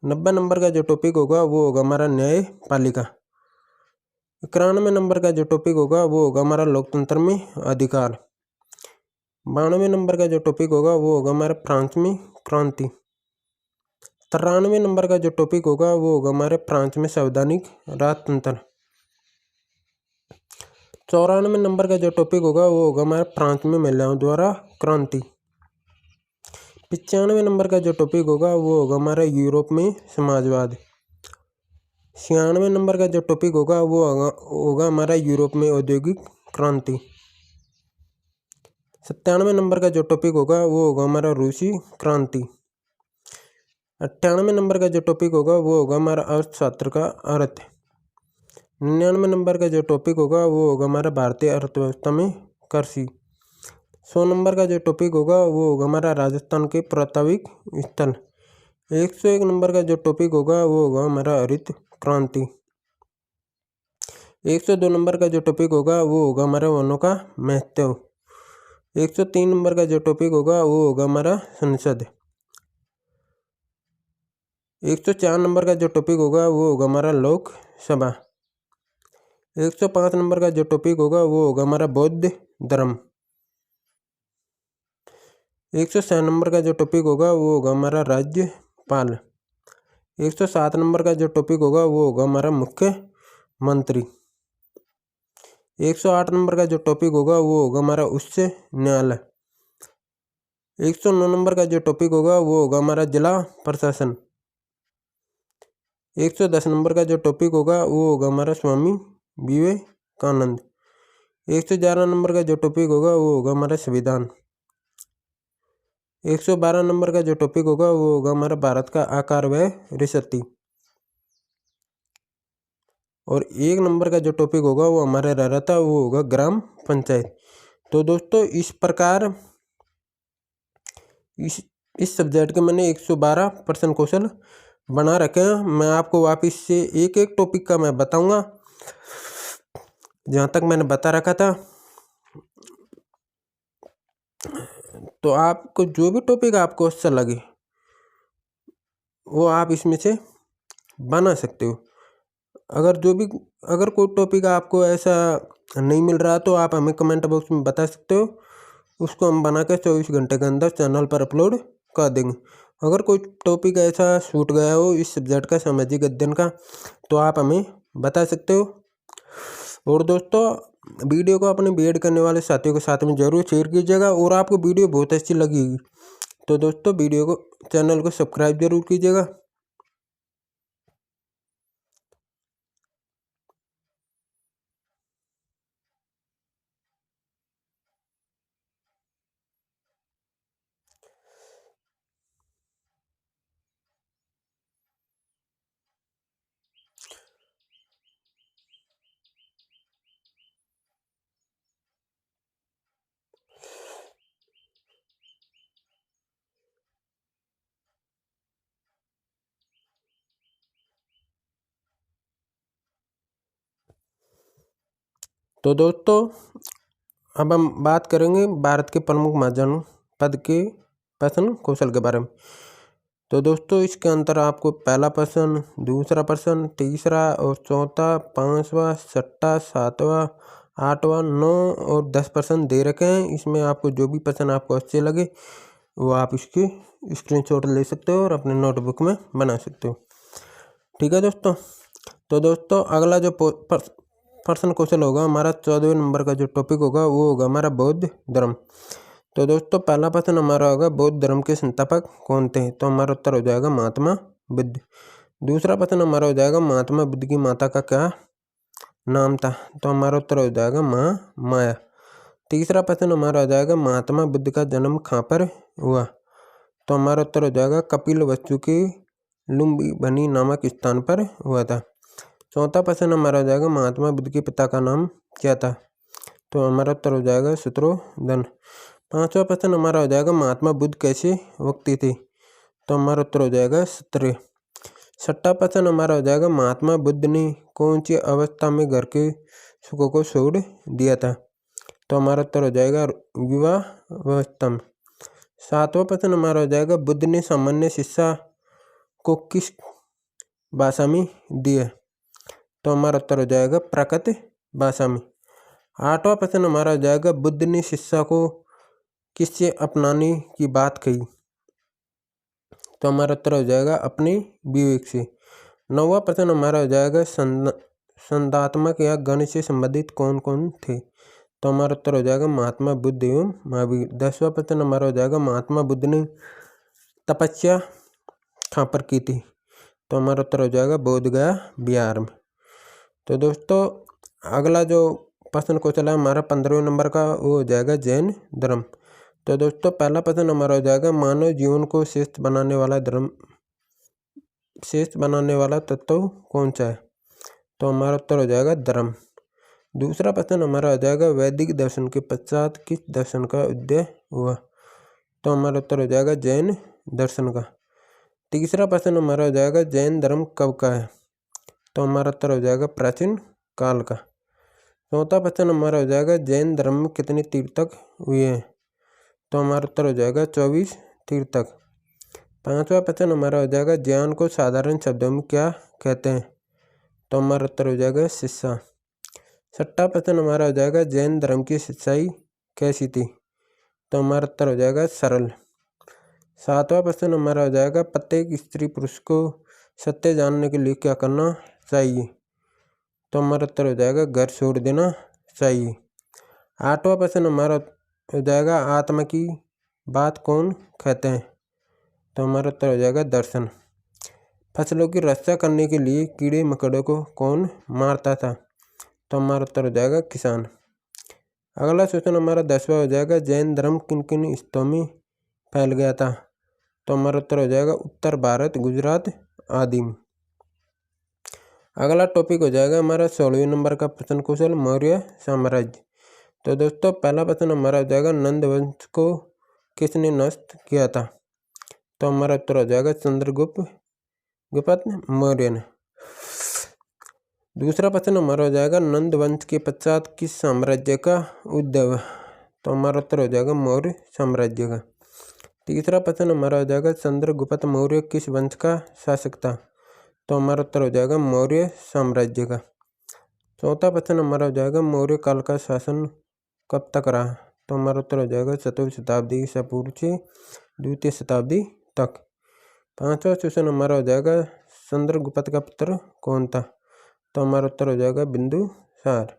90 नंबर का जो टॉपिक होगा वो होगा हमारा न्यायपालिका। 91 नंबर का जो टॉपिक होगा वो होगा हमारा लोकतंत्र में अधिकार। 92 नंबर का जो टॉपिक होगा वो होगा हमारा फ्रांस में क्रांति। 93 नंबर का जो टॉपिक होगा वो होगा हमारे फ्रांस में संवैधानिक राजतंत्र। 94 नंबर का जो टॉपिक होगा वो होगा हमारे फ्रांस में महिलाओं द्वारा क्रांति। 95 नंबर का जो टॉपिक होगा वो होगा हमारा यूरोप में समाजवाद। 96 नंबर का जो टॉपिक होगा वो होगा हमारा यूरोप में औद्योगिक क्रांति। 97 नंबर का जो टॉपिक होगा वो होगा हमारा रूसी क्रांति। 98 नंबर का जो टॉपिक होगा वो होगा हमारा अर्थशास्त्र का अर्थ। 99 नंबर का जो टॉपिक होगा वो होगा हमारा भारतीय अर्थव्यवस्था में कृषि। 100 नंबर का जो टॉपिक होगा वो होगा हमारा राजस्थान के पुरातात्विक स्थल। 101 नंबर का जो टॉपिक होगा वो होगा हमारा हरित क्रांति। 102 नंबर का जो टॉपिक होगा वो होगा हमारा वनों का महत्व। 103 नंबर का जो टॉपिक होगा वो होगा हमारा संसद। 104 नंबर का जो टॉपिक होगा वो होगा हमारा लोकसभा। 105 नंबर का जो टॉपिक होगा वो होगा हमारा बौद्ध धर्म। 106 नंबर का जो टॉपिक होगा वो होगा हमारा राज्यपाल। 107 नंबर का जो टॉपिक होगा वो होगा हमारा मुख्यमंत्री। 108 नंबर का जो टॉपिक होगा वो होगा हमारा उच्च न्यायालय। 109 नंबर का जो टॉपिक होगा वो होगा हमारा जिला प्रशासन। 110 नंबर का जो टॉपिक होगा वो होगा हमारा स्वामी विवेकानंद। 111 नंबर का जो टॉपिक होगा वो होगा हमारा संविधान। 112 नंबर का जो टॉपिक होगा वो होगा हमारा भारत का आकार व रिश्ती। और 1 नंबर का जो टॉपिक होगा वो हमारे रह रहा था वो होगा ग्राम पंचायत। तो दोस्तों इस प्रकार इस सब्जेक्ट के मैंने 112 प्रश्न क्वेश्चन बना रखे हैं। मैं आपको वापस से एक एक टॉपिक का मैं बताऊंगा जहाँ तक मैंने बता रखा था। तो आपको जो भी टॉपिक आपको अच्छा लगे वो आप इसमें से बना सकते हो। अगर कोई टॉपिक आपको ऐसा नहीं मिल रहा तो आप हमें कमेंट बॉक्स में बता सकते हो। उसको हम बनाकर 24 घंटे के अंदर चैनल पर अपलोड कर देंगे। अगर कोई टॉपिक ऐसा छूट गया हो इस सब्जेक्ट का सामाजिक अध्ययन का तो आप हमें बता सकते हो। और दोस्तों वीडियो को अपने बीएड करने वाले साथियों के साथ में ज़रूर शेयर कीजिएगा। और आपको वीडियो बहुत अच्छी लगेगी तो दोस्तों वीडियो को चैनल को सब्सक्राइब जरूर कीजिएगा। तो दोस्तों अब हम बात करेंगे भारत के प्रमुख महाजन पद के प्रश्न कौशल के बारे में। तो दोस्तों इसके अंतर आपको पहला प्रश्न, दूसरा प्रश्न, तीसरा और चौथा, 5वां, 6वां, 7वां, 8वां, 9 और 10 प्रश्न दे रखे हैं। इसमें आपको जो भी प्रश्न आपको अच्छे लगे वो आप इसकी स्क्रीनशॉट ले सकते हो और अपने नोटबुक में बना सकते हो। ठीक है दोस्तों। तो दोस्तों अगला जो प्रश्न क्वेश्चन होगा हमारा 14वें नंबर का जो टॉपिक होगा वो होगा हमारा बौद्ध धर्म। तो दोस्तों पहला प्रश्न हमारा होगा बौद्ध धर्म के संस्थापक कौन थे। तो हमारा उत्तर हो जाएगा महात्मा बुद्ध। दूसरा प्रश्न हमारा हो जाएगा महात्मा बुद्ध की माता का क्या नाम था, तो हमारा उत्तर हो जाएगा माँ माया। तीसरा प्रश्न हमारा हो जाएगा महात्मा बुद्ध का जन्म कहाँ पर हुआ, तो हमारा उत्तर हो जाएगा कपिलवस्तु की लुम्बिनी नामक स्थान पर हुआ था। चौथा प्रश्न हमारा हो जाएगा महात्मा बुद्ध के पिता का नाम क्या था, तो हमारा उत्तर हो जाएगा शत्रुघ्न। पांचवा प्रश्न हमारा हो जाएगा महात्मा बुद्ध कैसे व्यक्ति थे, तो हमारा उत्तर हो जाएगा क्षत्रिय। छठा प्रश्न हमारा हो जाएगा महात्मा बुद्ध ने कौन सी अवस्था में घर के सुखों को छोड़ दिया था, तो हमारा उत्तर हो जाएगा विवाह अवस्था में। सातवां प्रश्न हमारा हो जाएगा बुद्ध ने सामान्य शिक्षा को किस भाषा में दी है, तो हमारा उत्तर हो जाएगा प्राकृत भाषा में। आठवां प्रश्न हमारा हो जाएगा बुद्ध ने शिक्षा को किससे अपनाने की बात कही, तो हमारा उत्तर हो जाएगा अपने विवेक से। नौवां प्रश्न हमारा हो जाएगा संदात्मक या गण से संबंधित कौन कौन थे, तो हमारा उत्तर हो जाएगा महात्मा बुद्ध एवं महावीर। 10वां प्रश्न हमारा हो जाएगा महात्मा बुद्ध ने तपस्या कहाँ पर की थी, तो हमारा उत्तर हो जाएगा बोधगया बिहार में। तो दोस्तों अगला जो प्रश्न को चला हमारा 15वें नंबर का वो हो जाएगा जैन धर्म। तो दोस्तों पहला प्रश्न हमारा हो जाएगा मानव जीवन को श्रेष्ठ बनाने वाला तत्व कौन सा है, तो हमारा उत्तर हो जाएगा धर्म। दूसरा प्रश्न हमारा हो जाएगा वैदिक दर्शन के पश्चात किस दर्शन का उदय हुआ, तो हमारा उत्तर हो जाएगा जैन दर्शन का। तीसरा प्रश्न हमारा हो जाएगा जैन धर्म कब का है, तो हमारा उत्तर हो जाएगा प्राचीन काल का। चौथा प्रश्न हमारा हो जाएगा जैन धर्म में कितने तीर्थक हुए हैं, तो हमारा उत्तर हो जाएगा 24 तीर्थक। पांचवा प्रश्न हमारा हो जाएगा ज्ञान को साधारण शब्दों में क्या कहते हैं, तो हमारा उत्तर हो जाएगा शिक्षा। छठा प्रश्न हमारा हो जाएगा जैन धर्म की सच्चाई कैसी थी, तो हमारा उत्तर हो जाएगा सरल। सातवां प्रश्न हमारा हो जाएगा प्रत्येक स्त्री पुरुष को सत्य जानने के लिए क्या करना चाहिए, तो हमारा उत्तर हो जाएगा घर छोड़ देना चाहिए। आठवां प्रश्न हमारा हो जाएगा आत्मा की बात कौन कहते हैं, तो हमारा उत्तर हो जाएगा दर्शन। फसलों की रक्षा करने के लिए कीड़े मकोड़ों को कौन मारता था, तो हमारा उत्तर हो जाएगा किसान। अगला क्वेश्चन हमारा 10वां हो जाएगा जैन धर्म किन किन स्थानों में फैल गया था, तो हमारा उत्तर हो जाएगा उत्तर भारत गुजरात आदि में। अगला टॉपिक हो जाएगा हमारा 16वें नंबर का प्रश्न कौशल मौर्य साम्राज्य। तो दोस्तों पहला प्रश्न हमारा हो जाएगा नंद वंश को किसने नष्ट किया था, तो हमारा उत्तर हो जाएगा चंद्रगुप्त मौर्य ने। दूसरा प्रश्न हमारा हो जाएगा नंद वंश के पश्चात किस साम्राज्य का उद्भव, तो हमारा उत्तर हो जाएगा मौर्य साम्राज्य का। तीसरा प्रश्न हमारा हो जाएगा चंद्रगुप्त मौर्य किस वंश का शासक था, तो हमारा उत्तर हो जाएगा मौर्य साम्राज्य का। चौथा प्रश्न हमारा हो जाएगा मौर्य काल का शासन कब तक रहा, तो हमारा उत्तर हो जाएगा 4वीं शताब्दी ईसा पूर्व से 2वीं शताब्दी तक। पांचवा क्वेश्चन हमारा हो जाएगा चंद्रगुप्त का पुत्र कौन था, तो हमारा उत्तर हो जाएगा बिंदुसार।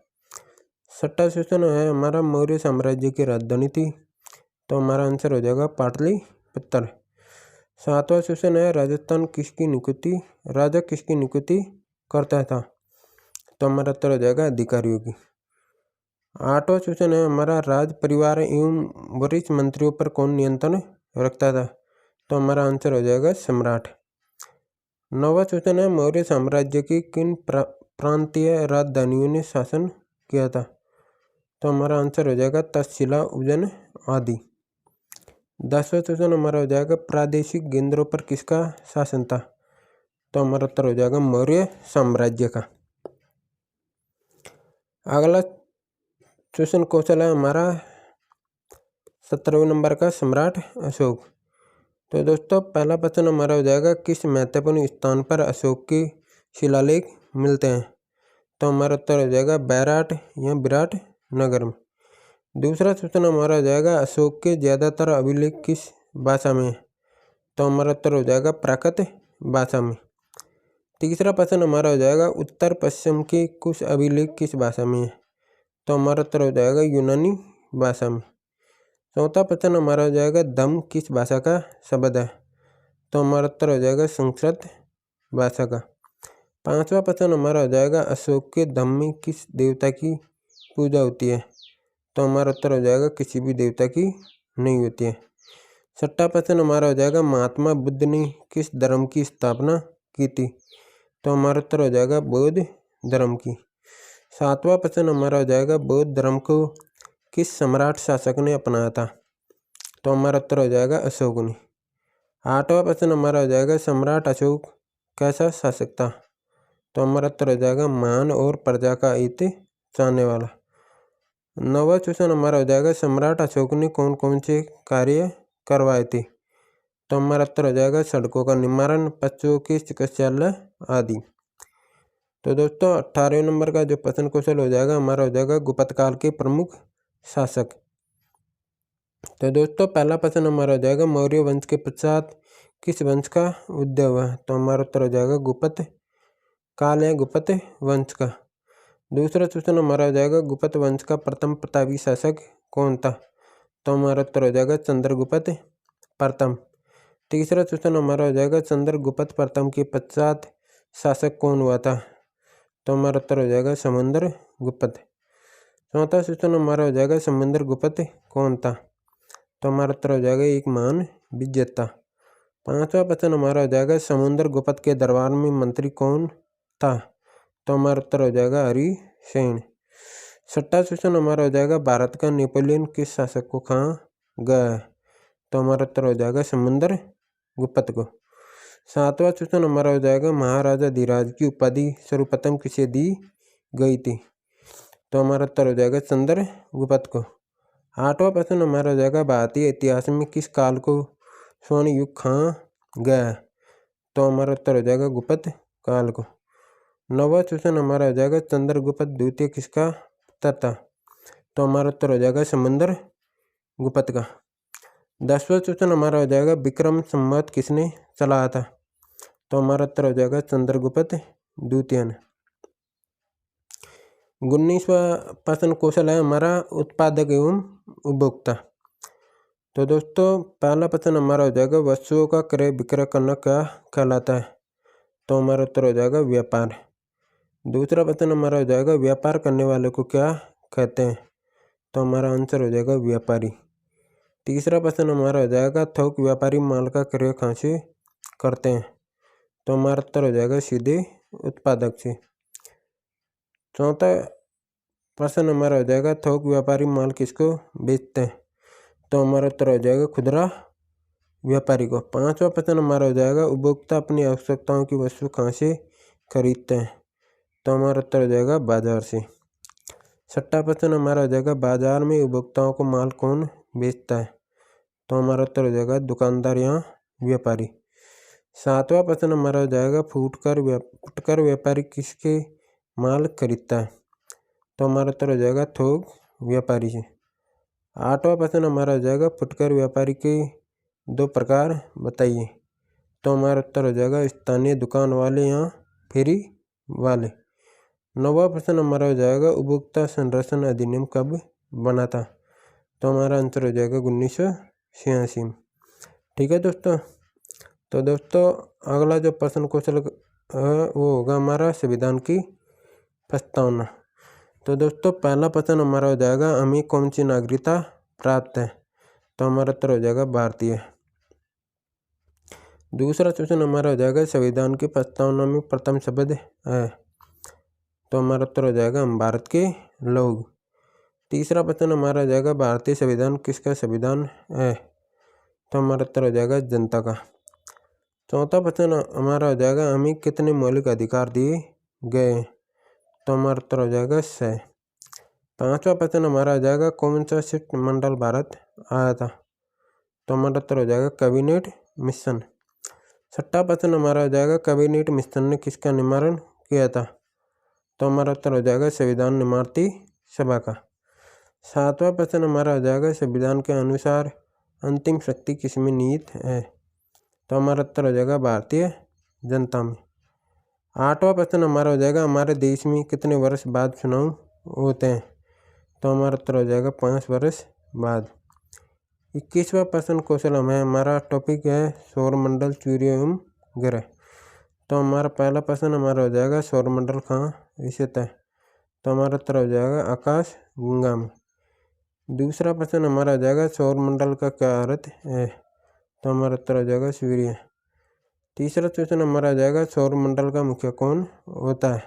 छठा क्वेश्चन है हमारा मौर्य साम्राज्य की राजधानी थी, तो हमारा आंसर हो जाएगा पाटलिपुत्र। सातवां क्वेश्चन है राजा किसकी नियुक्ति करता था, तो हमारा उत्तर हो जाएगा अधिकारियों की। आठवां क्वेश्चन है हमारा राज परिवार एवं वरिष्ठ मंत्रियों पर कौन नियंत्रण रखता था, तो हमारा आंसर हो जाएगा सम्राट। नौवां क्वेश्चन है मौर्य साम्राज्य की किन प्रांतीय राजधानियों ने शासन किया था, तो हमारा आंसर हो जाएगा तक्षशिला उज्जैन आदि। 10वां क्वेश्चन हमारा हो जाएगा प्रादेशिक केंद्रों पर किसका शासन था, तो हमारा उत्तर हो जाएगा मौर्य साम्राज्य का। अगला क्वेश्चन कौशल है हमारा 17वें नंबर का सम्राट अशोक। तो दोस्तों पहला प्रश्न हमारा हो जाएगा किस महत्वपूर्ण स्थान पर अशोक के शिलालेख मिलते हैं, तो हमारा उत्तर हो जाएगा बैराट या विराट नगर में। दूसरा क्वेश्चन हमारा हो जाएगा अशोक के ज़्यादातर अभिलेख किस भाषा में है, तो हमारा उत्तर हो जाएगा प्राकृत भाषा में। तीसरा प्रश्न हमारा हो जाएगा उत्तर पश्चिम के कुछ अभिलेख किस भाषा में है, तो हमारा उत्तर हो जाएगा यूनानी भाषा में। चौथा प्रश्न हमारा हो जाएगा धम्म किस भाषा का शब्द है, तो हमारा उत्तर हो जाएगा संस्कृत भाषा का। 5वां प्रश्न हमारा हो जाएगा अशोक के धम्म में किस देवता की पूजा होती है? तो हमारा उत्तर हो जाएगा किसी भी देवता की नहीं होती है। 6वां प्रश्न हमारा हो जाएगा महात्मा बुद्ध ने किस धर्म की स्थापना की थी? तो हमारा उत्तर हो जाएगा बौद्ध धर्म की। 7वां प्रश्न हमारा हो जाएगा बौद्ध धर्म को किस सम्राट शासक ने अपनाया था? तो हमारा उत्तर हो जाएगा अशोक ने। 8वां प्रश्न हमारा हो जाएगा सम्राट अशोक कैसा शासक था? तो हमारा उत्तर हो जाएगा महान और प्रजा का हित चाहने वाला। 9वां क्वेश्चन हमारा हो जाएगा सम्राट अशोक ने कौन कौन से कार्य करवाए थे? तो हमारा उत्तर हो जाएगा सड़कों का निर्माण, पशुओं के चिकित्सालय आदि। तो दोस्तों 18वें नंबर का जो प्रश्न क्वेश्चन हो जाएगा हमारा हो जाएगा गुप्त काल के प्रमुख शासक। तो दोस्तों पहला प्रश्न हमारा हो जाएगा मौर्य वंश के पश्चात किस वंश का उदय हुआ? तो हमारा उत्तर हो जाएगा गुप्त काल या गुप्त वंश का। दूसरा क्वेश्चन हमारा हो जाएगा गुप्त वंश का प्रथम प्रतापी शासक कौन था? तो हमारा उत्तर हो जाएगा चंद्रगुप्त प्रथम। तीसरा क्वेश्चन हमारा हो जाएगा चंद्रगुप्त प्रथम के पश्चात शासक कौन हुआ था? तो हमारा उत्तर हो जाएगा समुद्रगुप्त। चौथा क्वेश्चन हमारा हो जाएगा समुद्रगुप्त कौन था? तो हमारा उत्तर हो जाएगा एक महान विजेता। 5वां प्रश्न हमारा हो जाएगा समुद्रगुप्त के दरबार में मंत्री कौन था? तो हमारा उत्तर हो जाएगा हरिसेन। 6वां क्वेश्चन हमारा हो जाएगा भारत का नेपोलियन किस शासक को कहा गया है? तो हमारा उत्तर हो जाएगा समुद्रगुप्त को। 7वां क्वेश्चन हमारा हो जाएगा महाराजा धीराज की उपाधि सर्वप्रथम किसे दी गई थी? तो हमारा उत्तर हो जाएगा चंद्रगुप्त को। 8वां प्रश्न हमारा हो जाएगा भारतीय इतिहास में किस काल को स्वर्ण युग कहा गया है? तो हमारा उत्तर हो जाएगा गुप्त काल को। 9वां क्वेश्चन हमारा हो जाएगा चंद्रगुप्त द्वितीय किसका पुत्र था? तो हमारा उत्तर हो जाएगा समुद्रगुप्त का। 10वां क्वेश्चन हमारा हो जाएगा विक्रम संवत किसने चलाया था? तो हमारा उत्तर हो जाएगा चंद्रगुप्त द्वितीय ने। 19वां प्रश्न कौशल है हमारा उत्पादक एवं उपभोक्ता। तो दोस्तों पहला प्रश्न हमारा हो जाएगा वस्तुओं का क्रय विक्रय करना क्या कहलाता है? तो हमारा उत्तर हो जाएगा व्यापार। दूसरा प्रश्न हमारा हो जाएगा व्यापार करने वाले को क्या कहते हैं? तो हमारा आंसर हो जाएगा व्यापारी। तीसरा प्रश्न हमारा हो जाएगा थोक व्यापारी माल का क्रय कहाँ से करते हैं? तो हमारा उत्तर हो जाएगा सीधे उत्पादक से। चौथा प्रश्न हमारा हो जाएगा थोक व्यापारी माल किसको बेचते हैं? तो हमारा उत्तर हो जाएगा खुदरा व्यापारी को। 5वां प्रश्न हमारा हो जाएगा उपभोक्ता अपनी आवश्यकताओं की वस्तु कहाँ से खरीदते हैं? तो हमारा उत्तर हो जाएगा बाजार से। 6वां प्रश्न हमारा हो जाएगा बाजार में उपभोक्ताओं को माल कौन बेचता है? तो हमारा उत्तर हो जाएगा दुकानदार या व्यापारी। 7वां प्रश्न हमारा हो जाएगा फुटकर व्यापारी किसके माल खरीदता है? तो हमारा उत्तर हो जाएगा थोक व्यापारी से। 8वां प्रश्न हमारा हो जाएगा फुटकर व्यापारी के 2 प्रकार बताइए। तो हमारा उत्तर हो जाएगा स्थानीय दुकान वाले या फेरी वाले। 9वां प्रश्न हमारा हो जाएगा उपभोक्ता संरक्षण अधिनियम कब बना था? तो हमारा आंसर हो जाएगा 1986 में। ठीक है दोस्तों। तो दोस्तों अगला जो प्रश्न क्वेश्चन वो होगा हमारा संविधान की प्रस्तावना। तो दोस्तों पहला प्रश्न हमारा हो जाएगा हमें कौन सी नागरिकता प्राप्त है? तो हमारा उत्तर हो जाएगा भारतीय। दूसरा क्वेश्चन हमारा हो जाएगा संविधान की प्रस्तावना में प्रथम शब्द है? तो हमारा उत्तर हो जाएगा हम भारत के लोग। तीसरा प्रश्न हमारा हो जाएगा भारतीय संविधान किसका संविधान है? तो हमारा उत्तर हो जाएगा जनता का। चौथा प्रश्न हमारा हो जाएगा हमें कितने मौलिक अधिकार दिए गए? तो हमारा उत्तर हो जाएगा 6। 5वां प्रश्न हमारा हो जाएगा कौन सा शिष्ट मंडल भारत आया था? तो हमारा उत्तर हो जाएगा कैबिनेट मिशन। 6वां प्रश्न हमारा हो जाएगा कैबिनेट मिशन ने किसका निर्माण किया था? तो हमारा उत्तर हो जाएगा संविधान निर्माती सभा का। 7वां प्रश्न हमारा हो जाएगा संविधान के अनुसार अंतिम शक्ति किसमें निहित है? तो हमारा उत्तर हो जाएगा भारतीय जनता में। 8वां प्रश्न हमारा हो जाएगा हमारे देश में कितने वर्ष बाद चुनाव होते हैं? तो हमारा उत्तर हो जाएगा 5 वर्ष बाद। 21वां प्रश्न क्वेश्चन हमें हमारा टॉपिक है सौरमंडल सूर्य एवं ग्रह। तो हमारा पहला प्रश्न हमारा हो जाएगा सौरमंडल कहाँ स्थित है। तो हमारा उत्तर हो जाएगा आकाश गंगा में। दूसरा प्रश्न हमारा हो जाएगा सौरमंडल का क्या अर्थ है। तो हमारा उत्तर हो जाएगा सूर्य। तीसरा क्वेश्चन हमारा आ जाएगा सौरमंडल का मुख्य कौन होता है।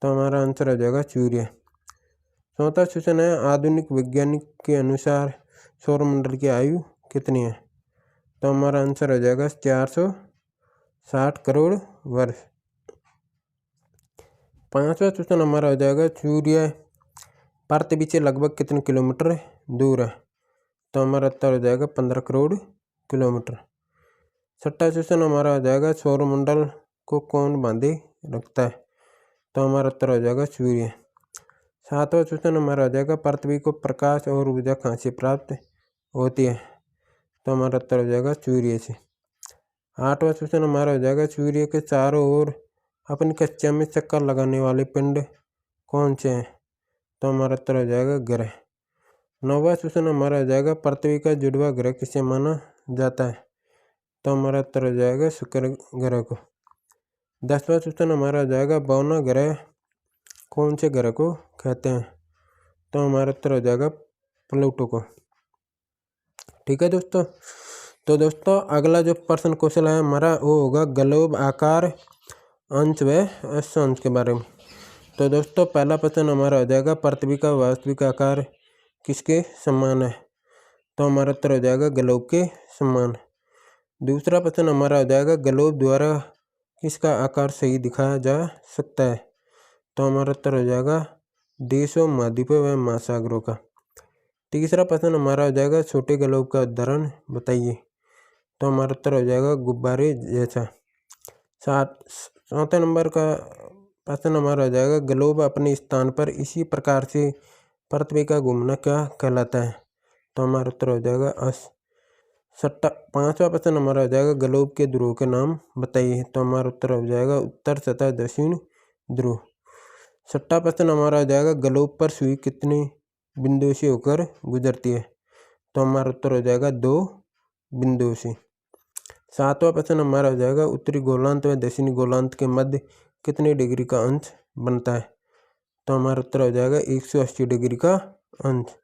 तो हमारा आंसर हो जाएगा सूर्य। चौथा क्वेश्चन है आधुनिक वैज्ञानिक के अनुसार सौरमंडल की आयु कितनी है। तो हमारा आंसर हो जाएगा 460 करोड़ वर्ष। पांचवा क्वेश्चन हमारा हो जाएगा सूर्य पृथ्वी से लगभग कितने किलोमीटर दूर है। तो हमारा उत्तर हो जाएगा 15 करोड़ किलोमीटर। छठा क्वेश्चन हमारा हो जाएगा सौरमंडल को कौन बांधे रखता है। तो हमारा उत्तर हो जाएगा सूर्य। सातवां क्वेश्चन हमारा हो जाएगा पृथ्वी को प्रकाश और ऊर्जा कहाँ से प्राप्त होती है। तो हमारा उत्तर हो जाएगा सूर्य से। आठवां क्वेश्चन हमारा हो जाएगा सूर्य के चारों ओर अपनी कक्षा में चक्कर लगाने वाले पिंड कौन से हैं। तो हमारा उत्तर हो जाएगा ग्रह। नौवां क्वेश्चन हमारा हो जाएगा पृथ्वी का जुड़वा ग्रह किसे माना जाता है। तो हमारा उत्तर हो जाएगा शुक्र ग्रह को। 10वां क्वेश्चन हमारा हो जाएगा 52वां ग्रह कौन से ग्रह को कहते हैं। तो हमारा उत्तर हो जाएगा प्लूटो को। ठीक है दोस्तों। तो दोस्तों अगला जो प्रश्न क्वेश्चन है हमारा वो होगा ग्लोब आकार अंश व अक्षांश के बारे में। तो दोस्तों पहला प्रश्न हमारा हो जाएगा पृथ्वी का वास्तविक आकार किसके समान है। तो हमारा उत्तर हो जाएगा ग्लोब के समान। दूसरा प्रश्न हमारा हो जाएगा ग्लोब द्वारा किसका आकार सही दिखाया जा सकता है। तो हमारा उत्तर हो जाएगा देशों महाद्वीपों व महासागरों का। तीसरा प्रश्न हमारा हो जाएगा छोटे ग्लोब का उदाहरण बताइए। तो हमारा उत्तर हो जाएगा गुब्बारे जैसा। चौथे नंबर का प्रश्न हमारा हो जाएगा ग्लोब अपने स्थान पर इसी प्रकार से पृथ्वी का घूमना क्या कहलाता है। तो हमारा उत्तर हो जाएगा पांचवा प्रश्न हमारा हो जाएगा ग्लोब के ध्रुव के नाम बताइए। तो हमारा उत्तर हो जाएगा उत्तर तथा दक्षिण ध्रुव। छठा प्रश्न हमारा हो जाएगा ग्लोब पर सुई कितने बिंदुओं से होकर गुजरती है। तो हमारा उत्तर हो जाएगा 2 बिंदुओं से। सातवां प्रश्न हमारा हो जाएगा उत्तरी गोलार्ध व दक्षिणी गोलार्ध के मध्य कितने डिग्री का अंश बनता है। तो हमारा उत्तर हो जाएगा 180 डिग्री का अंश।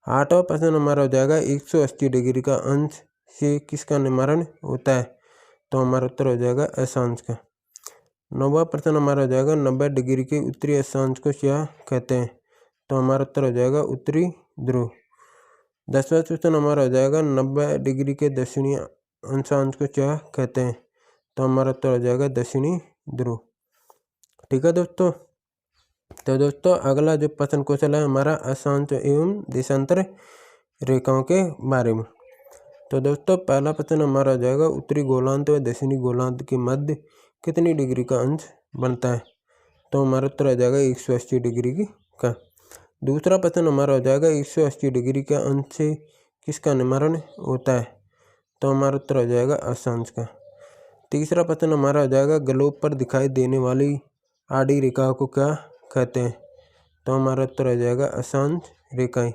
आठवां प्रश्न हमारा हो जाएगा 180 डिग्री का अंश से किसका निर्माण होता है। तो हमारा उत्तर हो जाएगा अक्षांश का। नौवां प्रश्न हमारा हो जाएगा 90 डिग्री के उत्तरी अक्षांश को क्या कहते हैं। तो हमारा उत्तर हो जाएगा उत्तरी ध्रुव। 10वां क्वेश्चन हमारा हो जाएगा 90 डिग्री के दक्षिणी अक्षांश को क्या कहते हैं। तो हमारा उत्तर हो जाएगा दक्षिणी ध्रुव। ठीक है दोस्तों। तो दोस्तों अगला जो प्रश्न क्वेश्चन है हमारा अक्षांश एवं देशांतर रेखाओं के बारे में। तो दोस्तों पहला प्रश्न हमारा हो जाएगा उत्तरी गोलार्ध व दक्षिणी गोलार्ध के मध्य कितनी डिग्री का अंश बनता है। तो हमारा उत्तर हो जाएगा 180 डिग्री का। दूसरा प्रश्न हमारा हो जाएगा 180 डिग्री के अंश से किसका निर्माण होता है। तो हमारा उत्तर हो जाएगा अक्षांश का। तीसरा प्रश्न हमारा हो जाएगा ग्लोब पर दिखाई देने वाली आड़ी रेखाओं को क्या कहते हैं। तो हमारा उत्तर हो जाएगा अक्षांश रेखाएं।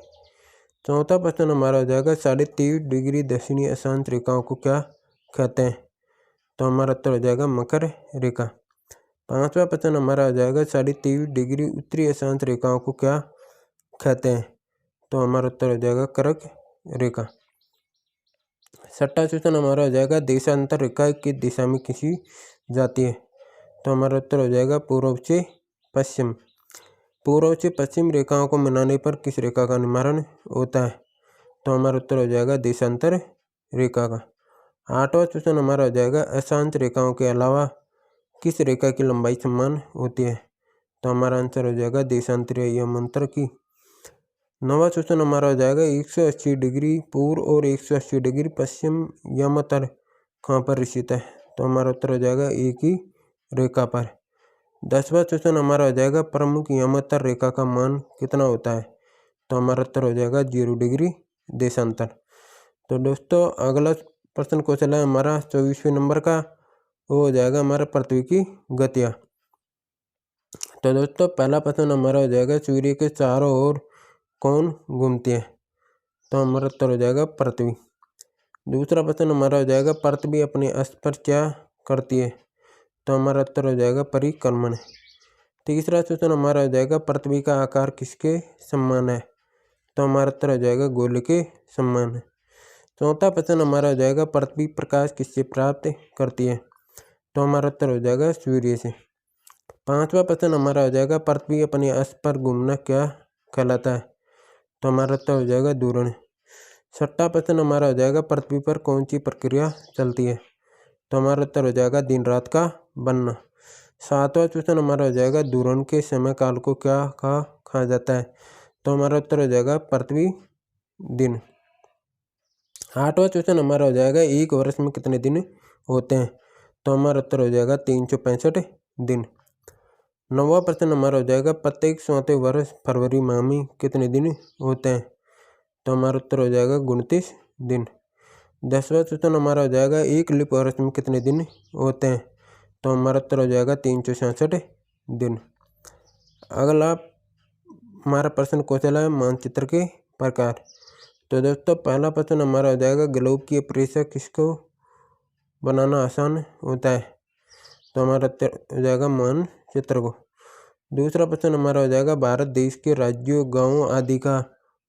चौथा प्रश्न हमारा हो जाएगा 23.5 डिग्री दक्षिणी अक्षांश रेखाओं को क्या कहते हैं। तो हमारा उत्तर हो जाएगा मकर रेखा। पांचवा प्रश्न हमारा हो जाएगा 23.5 डिग्री उत्तरी अक्षांश रेखाओं को क्या कहते हैं। तो हमारा उत्तर हो जाएगा कर्क रेखा। छठा क्वेश्चन हमारा हो जाएगा देशांतर रेखा किस दिशा में खींची जाती है। तो हमारा उत्तर हो जाएगा पूर्व से पश्चिम। पूर्व से पश्चिम रेखाओं को मिलाने पर किस रेखा का निर्माण होता है। तो हमारा उत्तर हो जाएगा देशांतर रेखा का। आठवां क्वेश्चन हमारा हो जाएगा अक्षांश रेखाओं के अलावा किस रेखा की लंबाई समान होती है। तो हमारा आंसर हो जाएगा देशांतरीय यमांतर की। नौवां क्वेश्चन हमारा हो जाएगा 180 डिग्री पूर्व और 180 डिग्री पश्चिम यमांतर कहाँ पर स्थित है। तो हमारा उत्तर हो जाएगा एक ही रेखा पर। 10वां क्वेश्चन हमारा हो जाएगा प्रमुख यमांतर रेखा का मान कितना होता है। तो हमारा उत्तर हो जाएगा 0 डिग्री देशांतर। तो दोस्तों अगला प्रश्न क्वेश्चन है हमारा 24वें नंबर का, वो हो जाएगा हमारा पृथ्वी की गतियाँ। तो दोस्तों पहला प्रश्न हमारा हो जाएगा सूर्य के चारों ओर कौन घूमती है। तो हमारा उत्तर हो जाएगा पृथ्वी। दूसरा प्रश्न हमारा हो जाएगा पृथ्वी अपने अक्ष पर क्या करती है। तो हमारा उत्तर हो जाएगा परिक्रमण। तीसरा क्वेश्चन हमारा हो जाएगा पृथ्वी का आकार किसके समान है? तो हमारा उत्तर हो जाएगा गोले के समान है। चौथा प्रश्न हमारा हो जाएगा पृथ्वी प्रकाश किससे प्राप्त करती है? तो हमारा उत्तर हो जाएगा सूर्य से। पांचवा प्रश्न हमारा हो जाएगा पृथ्वी अपने अक्ष पर घूमना क्या कहलाता है? तो हमारा उत्तर हो जाएगा घूर्ण। छठा प्रश्न हमारा हो जाएगा पृथ्वी पर कौन सी प्रक्रिया चलती है? तो हमारा उत्तर हो जाएगा दिन रात का बनना। सातवां क्वेश्चन हमारा हो जाएगा घूर्ण के समय काल को क्या कहा जाता है? तो हमारा उत्तर हो जाएगा पृथ्वी दिन। आठवां क्वेश्चन हमारा हो जाएगा एक वर्ष में कितने दिन होते हैं? तो हमारा उत्तर हो जाएगा 365 दिन। नौवां प्रश्न हमारा हो जाएगा प्रत्येक 34 वर्ष फरवरी माह में कितने दिन होते हैं? तो हमारा उत्तर हो जाएगा 29 दिन। 10वां क्वेश्चन हमारा हो जाएगा एक लीप वर्ष में कितने दिन होते हैं? तो हमारा उत्तर हो जाएगा 366 दिन। अगला हमारा प्रश्न क्वेश्चन है मानचित्र के प्रकार। तो दोस्तों पहला प्रश्न हमारा हो जाएगा ग्लोब की परिरेखा किसको बनाना आसान होता है? तो हमारा उत्तर हो जाएगा मानचित्र को। दूसरा प्रश्न हमारा हो जाएगा भारत देश के राज्यों गांवों आदि का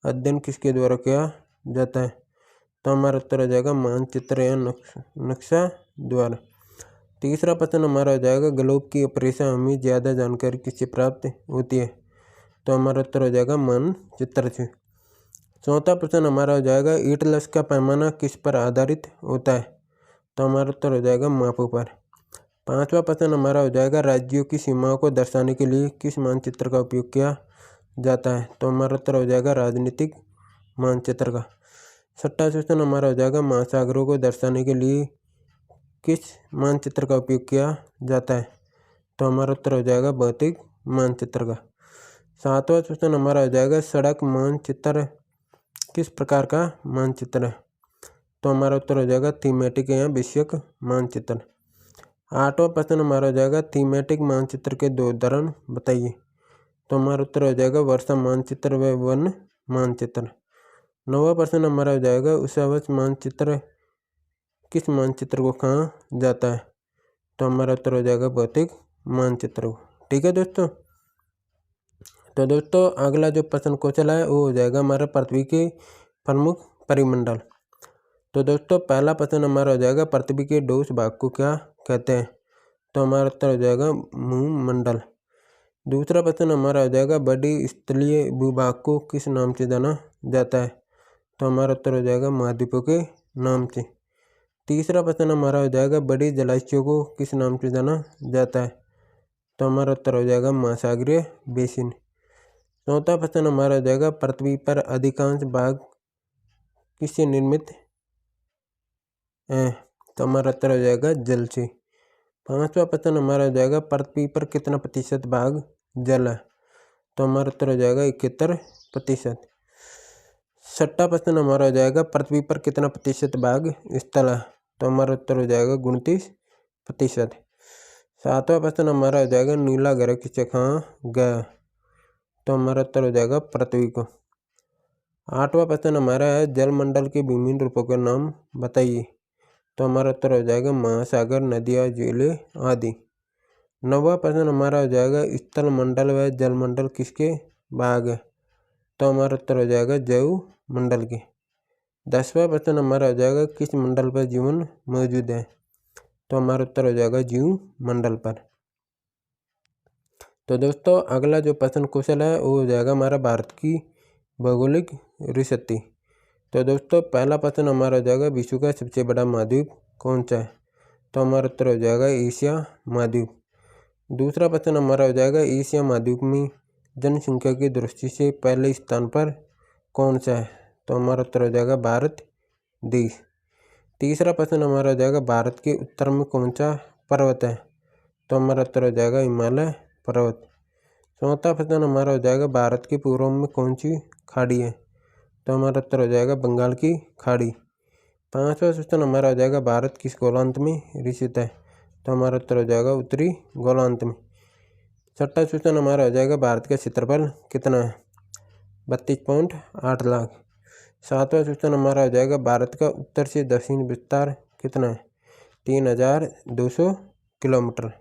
अध्ययन किसके द्वारा किया जाता है? तो हमारा उत्तर हो जाएगा मानचित्र या नक्शा द्वारा। तीसरा प्रश्न हमारा हो जाएगा ग्लोब की परिरेखा हमें ज़्यादा जानकारी किससे प्राप्त होती है? तो हमारा उत्तर हो जाएगा मानचित्र से। चौथा प्रश्न हमारा हो जाएगा एटलस का पैमाना किस पर आधारित होता है? तो हमारा उत्तर हो जाएगा मापों पर। पांचवा प्रश्न हमारा हो जाएगा राज्यों की सीमाओं को दर्शाने के लिए किस मानचित्र का उपयोग किया जाता है? तो हमारा उत्तर हो जाएगा राजनीतिक मानचित्र का। छठा क्वेश्चन हमारा हो जाएगा महासागरों को दर्शाने के लिए किस मानचित्र का उपयोग किया जाता है? तो हमारा उत्तर हो जाएगा भौतिक मानचित्र का। सातवां क्वेश्चन हमारा हो जाएगा सड़क मानचित्र किस प्रकार का मानचित्र है? तो हमारा उत्तर हो जाएगा थीमेटिक या विषयक मानचित्र। आठवां प्रश्न हमारा हो जाएगा थीमेटिक मानचित्र के दो उदाहरण बताइए। तो हमारा उत्तर हो जाएगा वर्षा मानचित्र व वन मानचित्र। नौवां प्रश्न हमारा हो जाएगा उषावश मानचित्र किस मानचित्र को कहा जाता है? तो हमारा उत्तर हो जाएगा भौतिक मानचित्र को। ठीक है दोस्तों। तो दोस्तों अगला जो प्रश्न क्वेश्चन है वो हो जाएगा हमारा पृथ्वी के प्रमुख परिमंडल। तो दोस्तों पहला प्रश्न हमारा हो जाएगा पृथ्वी के ठोस भाग को क्या कहते हैं? तो हमारा उत्तर हो जाएगा भूमंडल। दूसरा प्रश्न हमारा हो जाएगा बड़ी स्थलीय भूभाग को किस नाम से जाना जाता है? तो हमारा उत्तर हो जाएगा महाद्वीपों के नाम से। तीसरा प्रश्न हमारा हो जाएगा बड़ी जलाशयों को किस नाम से जाना जाता है? तो हमारा उत्तर हो जाएगा महासागरीय बेसिन। चौथा प्रश्न हमारा हो जाएगा पृथ्वी पर अधिकांश भाग किससे निर्मित है? तो हमारा उत्तर हो जाएगा जल से। पांचवा प्रश्न हमारा हो जाएगा पृथ्वी पर कितना प्रतिशत भाग जल है? तो हमारा उत्तर हो जाएगा 71%। छठा प्रश्न हमारा हो जाएगा पृथ्वी पर कितना प्रतिशत भाग स्थल है? तो हमारा उत्तर हो जाएगा 29%। सातवां प्रश्न हमारा हो जाएगा नीला ग्रह किसे कहा गया? तो हमारा उत्तर हो जाएगा पृथ्वी को। आठवां प्रश्न हमारा है जलमंडल के विभिन्न रूपों के नाम बताइए। तो हमारा उत्तर हो जाएगा महासागर नदियाँ झीलें आदि। नौवां प्रश्न हमारा हो जाएगा स्थल मंडल व जलमंडल किसके भाग है? तो हमारा उत्तर हो जाएगा जैव मंडल के। 10वां प्रश्न हमारा हो जाएगा किस मंडल पर जीवन मौजूद है? तो हमारा उत्तर हो जाएगा जीव मंडल पर। तो दोस्तों अगला जो प्रश्न क्वेश्चन है वो हो जाएगा हमारा भारत की भौगोलिक स्थिति। तो दोस्तों पहला प्रश्न हमारा हो जाएगा विश्व का सबसे बड़ा महाद्वीप कौन सा है? तो हमारा उत्तर हो जाएगा एशिया महाद्वीप। दूसरा प्रश्न हमारा हो जाएगा एशिया महाद्वीप में जनसंख्या की दृष्टि से पहले स्थान पर कौन सा है? तो हमारा उत्तर हो जाएगा भारत देश। तीसरा प्रश्न हमारा हो जाएगा भारत के उत्तर में कौन सा पर्वत है? तो हमारा उत्तर हो जाएगा हिमालय पर्वत। चौथा प्रश्न हमारा हो जाएगा भारत के पूर्व में कौन सी खाड़ी है? तो हमारा उत्तर हो जाएगा बंगाल की खाड़ी। पांचवा क्वेश्चन हमारा हो जाएगा भारत किस गोलार्ध में स्थित है? तो हमारा उत्तर हो जाएगा उत्तरी गोलार्ध में। छठा क्वेश्चन हमारा हो जाएगा भारत का क्षेत्रफल कितना है? 32.8 लाख। सातवां क्वेश्चन हमारा हो जाएगा भारत का उत्तर से दक्षिण विस्तार कितना है? 3200 किलोमीटर।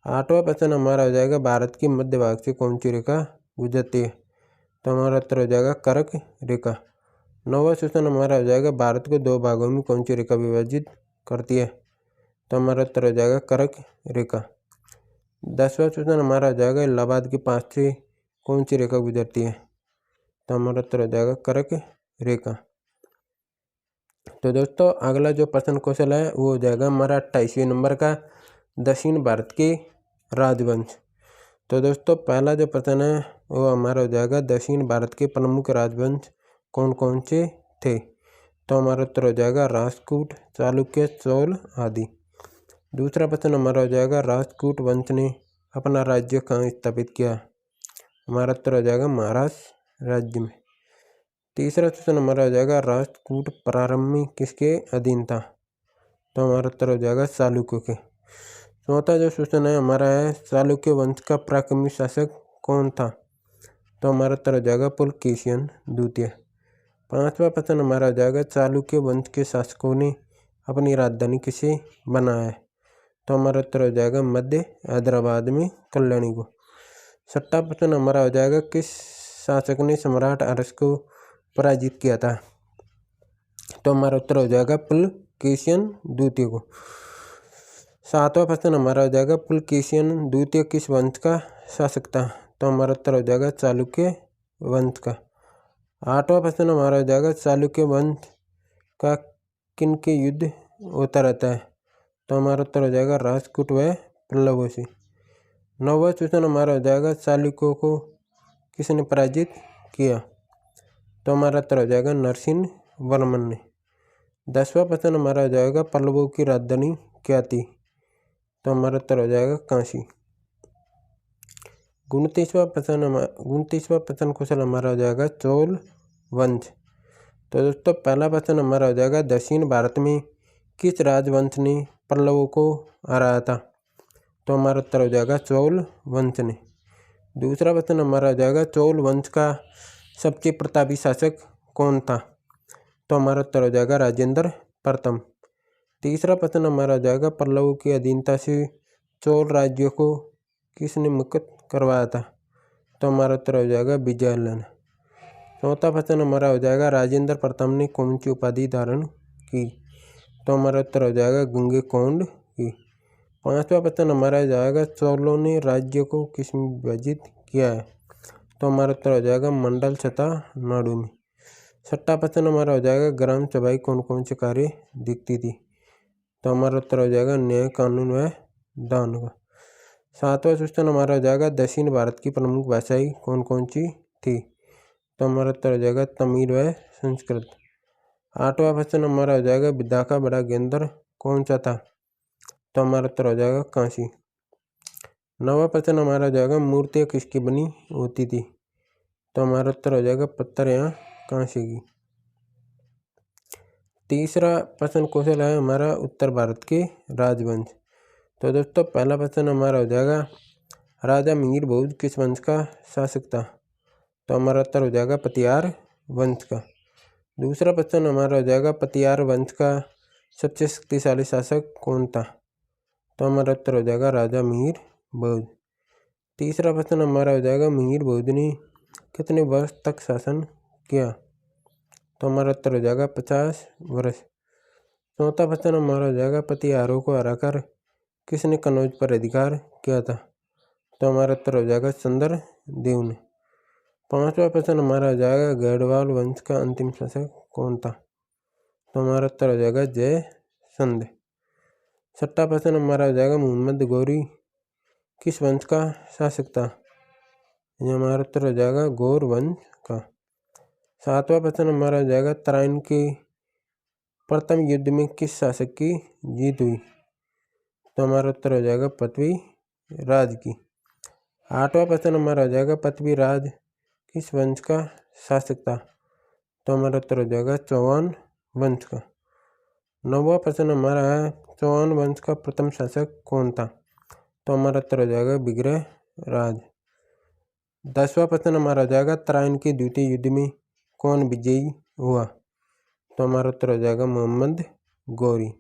8वां प्रश्न हमारा हो जाएगा भारत की मध्य भाग से कौन सी रेखा गुजरती है? तो हमारा उत्तर हो जाएगा कर्क रेखा। 9वां क्वेश्चन हमारा हो जाएगा भारत को 2 भागों में कौन सी रेखा विभाजित करती है? तो हमारा उत्तर हो जाएगा कर्क रेखा। 10वां क्वेश्चन हमारा हो जाएगा इलाहाबाद के पास से कौन सी रेखा गुजरती है? तो हमारा उत्तर हो जाएगा कर्क रेखा। तो दोस्तों अगला जो प्रश्न कौशल है वो हो जाएगा हमारा 28वें नंबर का दक्षिण भारत के राजवंश। तो दोस्तों पहला जो प्रश्न है वो हमारा हो जाएगा दक्षिण भारत के प्रमुख राजवंश कौन कौन से थे? तो हमारा उत्तर हो जाएगा राष्ट्रकूट, चालुक्य, चोल आदि। दूसरा प्रश्न हमारा हो जाएगा राष्ट्रकूट वंश ने अपना राज्य कहाँ स्थापित किया? हमारा उत्तर हो जाएगा महाराष्ट्र राज्य में। तीसरा क्वेश्चन हमारा हो जाएगा राष्ट्रकूट प्रारंभ में किसके अधीन था? तो हमारा उत्तर हो जाएगा चालुक्य के। चौथा जो क्वेश्चन है हमारा है चालुक्य वंश का प्राथमिक शासक कौन था? तो हमारा उत्तर हो जाएगा पुलकेशिन द्वितीय। 5वां प्रश्न हमारा हो जाएगा चालुक्य वंश के शासकों ने अपनी राजधानी किसे बनाया है? तो हमारा उत्तर हो जाएगा मध्य हैदराबाद में कल्याणी को। 6वां प्रश्न हमारा हो जाएगा किस शासक ने सम्राट अरस को पराजित किया था? तो हमारा उत्तर हो जाएगा पुलकेशिन द्वितीय को। 7वां प्रश्न हमारा हो जाएगा पुलकेशिन द्वितीय किस वंश का शासक था? तो हमारा उत्तर हो जाएगा चालुक्य वंश का। 8वां प्रश्न हमारा हो जाएगा चालुक्य वंश का किन के युद्ध होता रहता है? तो हमारा उत्तर हो जाएगा राष्ट्रकूट व पल्लवों से। 9वां क्वेश्चन हमारा हो जाएगा चालुक्यों को किसने पराजित किया? तो हमारा उत्तर हो जाएगा नरसिंह वर्मन ने। 10वां प्रश्न हमारा हो जाएगा पल्लवों की राजधानी क्या थी? तो हमारा उत्तर हो जाएगा काशी। 29वां प्रश्न क्वेश्चन हमारा हो जाएगा चोल वंश। तो दोस्तों पहला प्रश्न हमारा हो जाएगा दक्षिण भारत में किस राजवंश ने पल्लवों को हराया था? तो हमारा उत्तर हो जाएगा चोल वंश ने। दूसरा प्रश्न हमारा हो जाएगा चोल वंश का सबसे प्रतापी शासक कौन था? तो हमारा उत्तर हो जाएगा राजेंद्र प्रथम। तीसरा प्रश्न हमारा हो जाएगा पल्लवों की अधीनता से चोल राज्य को किसने मुक्त करवाया था? तो हमारा उत्तर हो जाएगा विजयालय। चौथा प्रश्न हमारा हो जाएगा राजेंद्र प्रथम ने कौन सी उपाधि धारण की? तो हमारा उत्तर हो जाएगा गंगैकोंड की। 5वां प्रश्न हमारा हो जाएगा चोलों ने राज्य को किस में विभाजित किया है? तो हमारा उत्तर हो जाएगा मंडल तथा नाडु में। 6वां प्रश्न हमारा हो जाएगा ग्राम सभाएं कौन कौन से कार्य दिखती थी? तो हमारा उत्तर हो जाएगा न्याय, कानून व दान का। 7वां क्वेश्चन हमारा हो जाएगा दक्षिण भारत की प्रमुख भाषाएं कौन कौन सी थी? तो हमारा उत्तर हो जाएगा तमिल व संस्कृत। 8वां प्रश्न हमारा हो जाएगा विद्या का बड़ा केंद्र कौन सा था? तो हमारा उत्तर हो जाएगा काशी। 9वां प्रश्न हमारा हो जाएगा मूर्तियाँ किसकी बनी होती थी? तो हमारा उत्तर हो जाएगा पत्थर या कांसे की। तीसरा प्रश्न कौशल है हमारा उत्तर भारत के राजवंश। तो दोस्तों पहला प्रश्न हमारा हो जाएगा राजा मिहिर भोज किस वंश का शासक था? तो हमारा उत्तर हो जाएगा पतियार वंश का। दूसरा प्रश्न हमारा हो जाएगा पतियार वंश का सबसे शक्तिशाली शासक कौन था? तो हमारा उत्तर हो जाएगा राजा मिहिर भोज। तीसरा प्रश्न हमारा हो जाएगा मिहिर भोज ने कितने वर्ष तक शासन किया? तो हमारा उत्तर हो जाएगा 50 वर्ष। चौथा प्रश्न हमारा हो जाएगा पतियारों को हराकर किसने कन्नौज पर अधिकार किया था? तो हमारा उत्तर हो जाएगा चंद्रदेव ने। 5वां प्रश्न हमारा हो जाएगा गढ़वाल वंश का अंतिम शासक कौन था? तो हमारा उत्तर हो जाएगा जयचंद। 6वां प्रश्न हमारा हो जाएगा मोहम्मद गौरी किस वंश का शासक था? ये हमारा उत्तर हो जाएगा गौर वंश का। 7वां प्रश्न हमारा हो जाएगा तराइन के प्रथम युद्ध में किस शासक की जीत हुई? तो हमारा उत्तर हो जाएगा पृथ्वीराज की। 8वां प्रश्न हमारा हो जाएगा पृथ्वीराज किस वंश का शासक था? तो हमारा उत्तर हो जाएगा चौहान वंश का। 9वां प्रश्न हमारा है चौहान वंश का प्रथम शासक कौन था? तो हमारा उत्तर हो जाएगा विग्रहराज। 10वां प्रश्न हमारा हो जाएगा तराइन के द्वितीय युद्ध में कौन विजयी हुआ? तो हमारा उत्तर हो जाएगा मोहम्मद गौरी।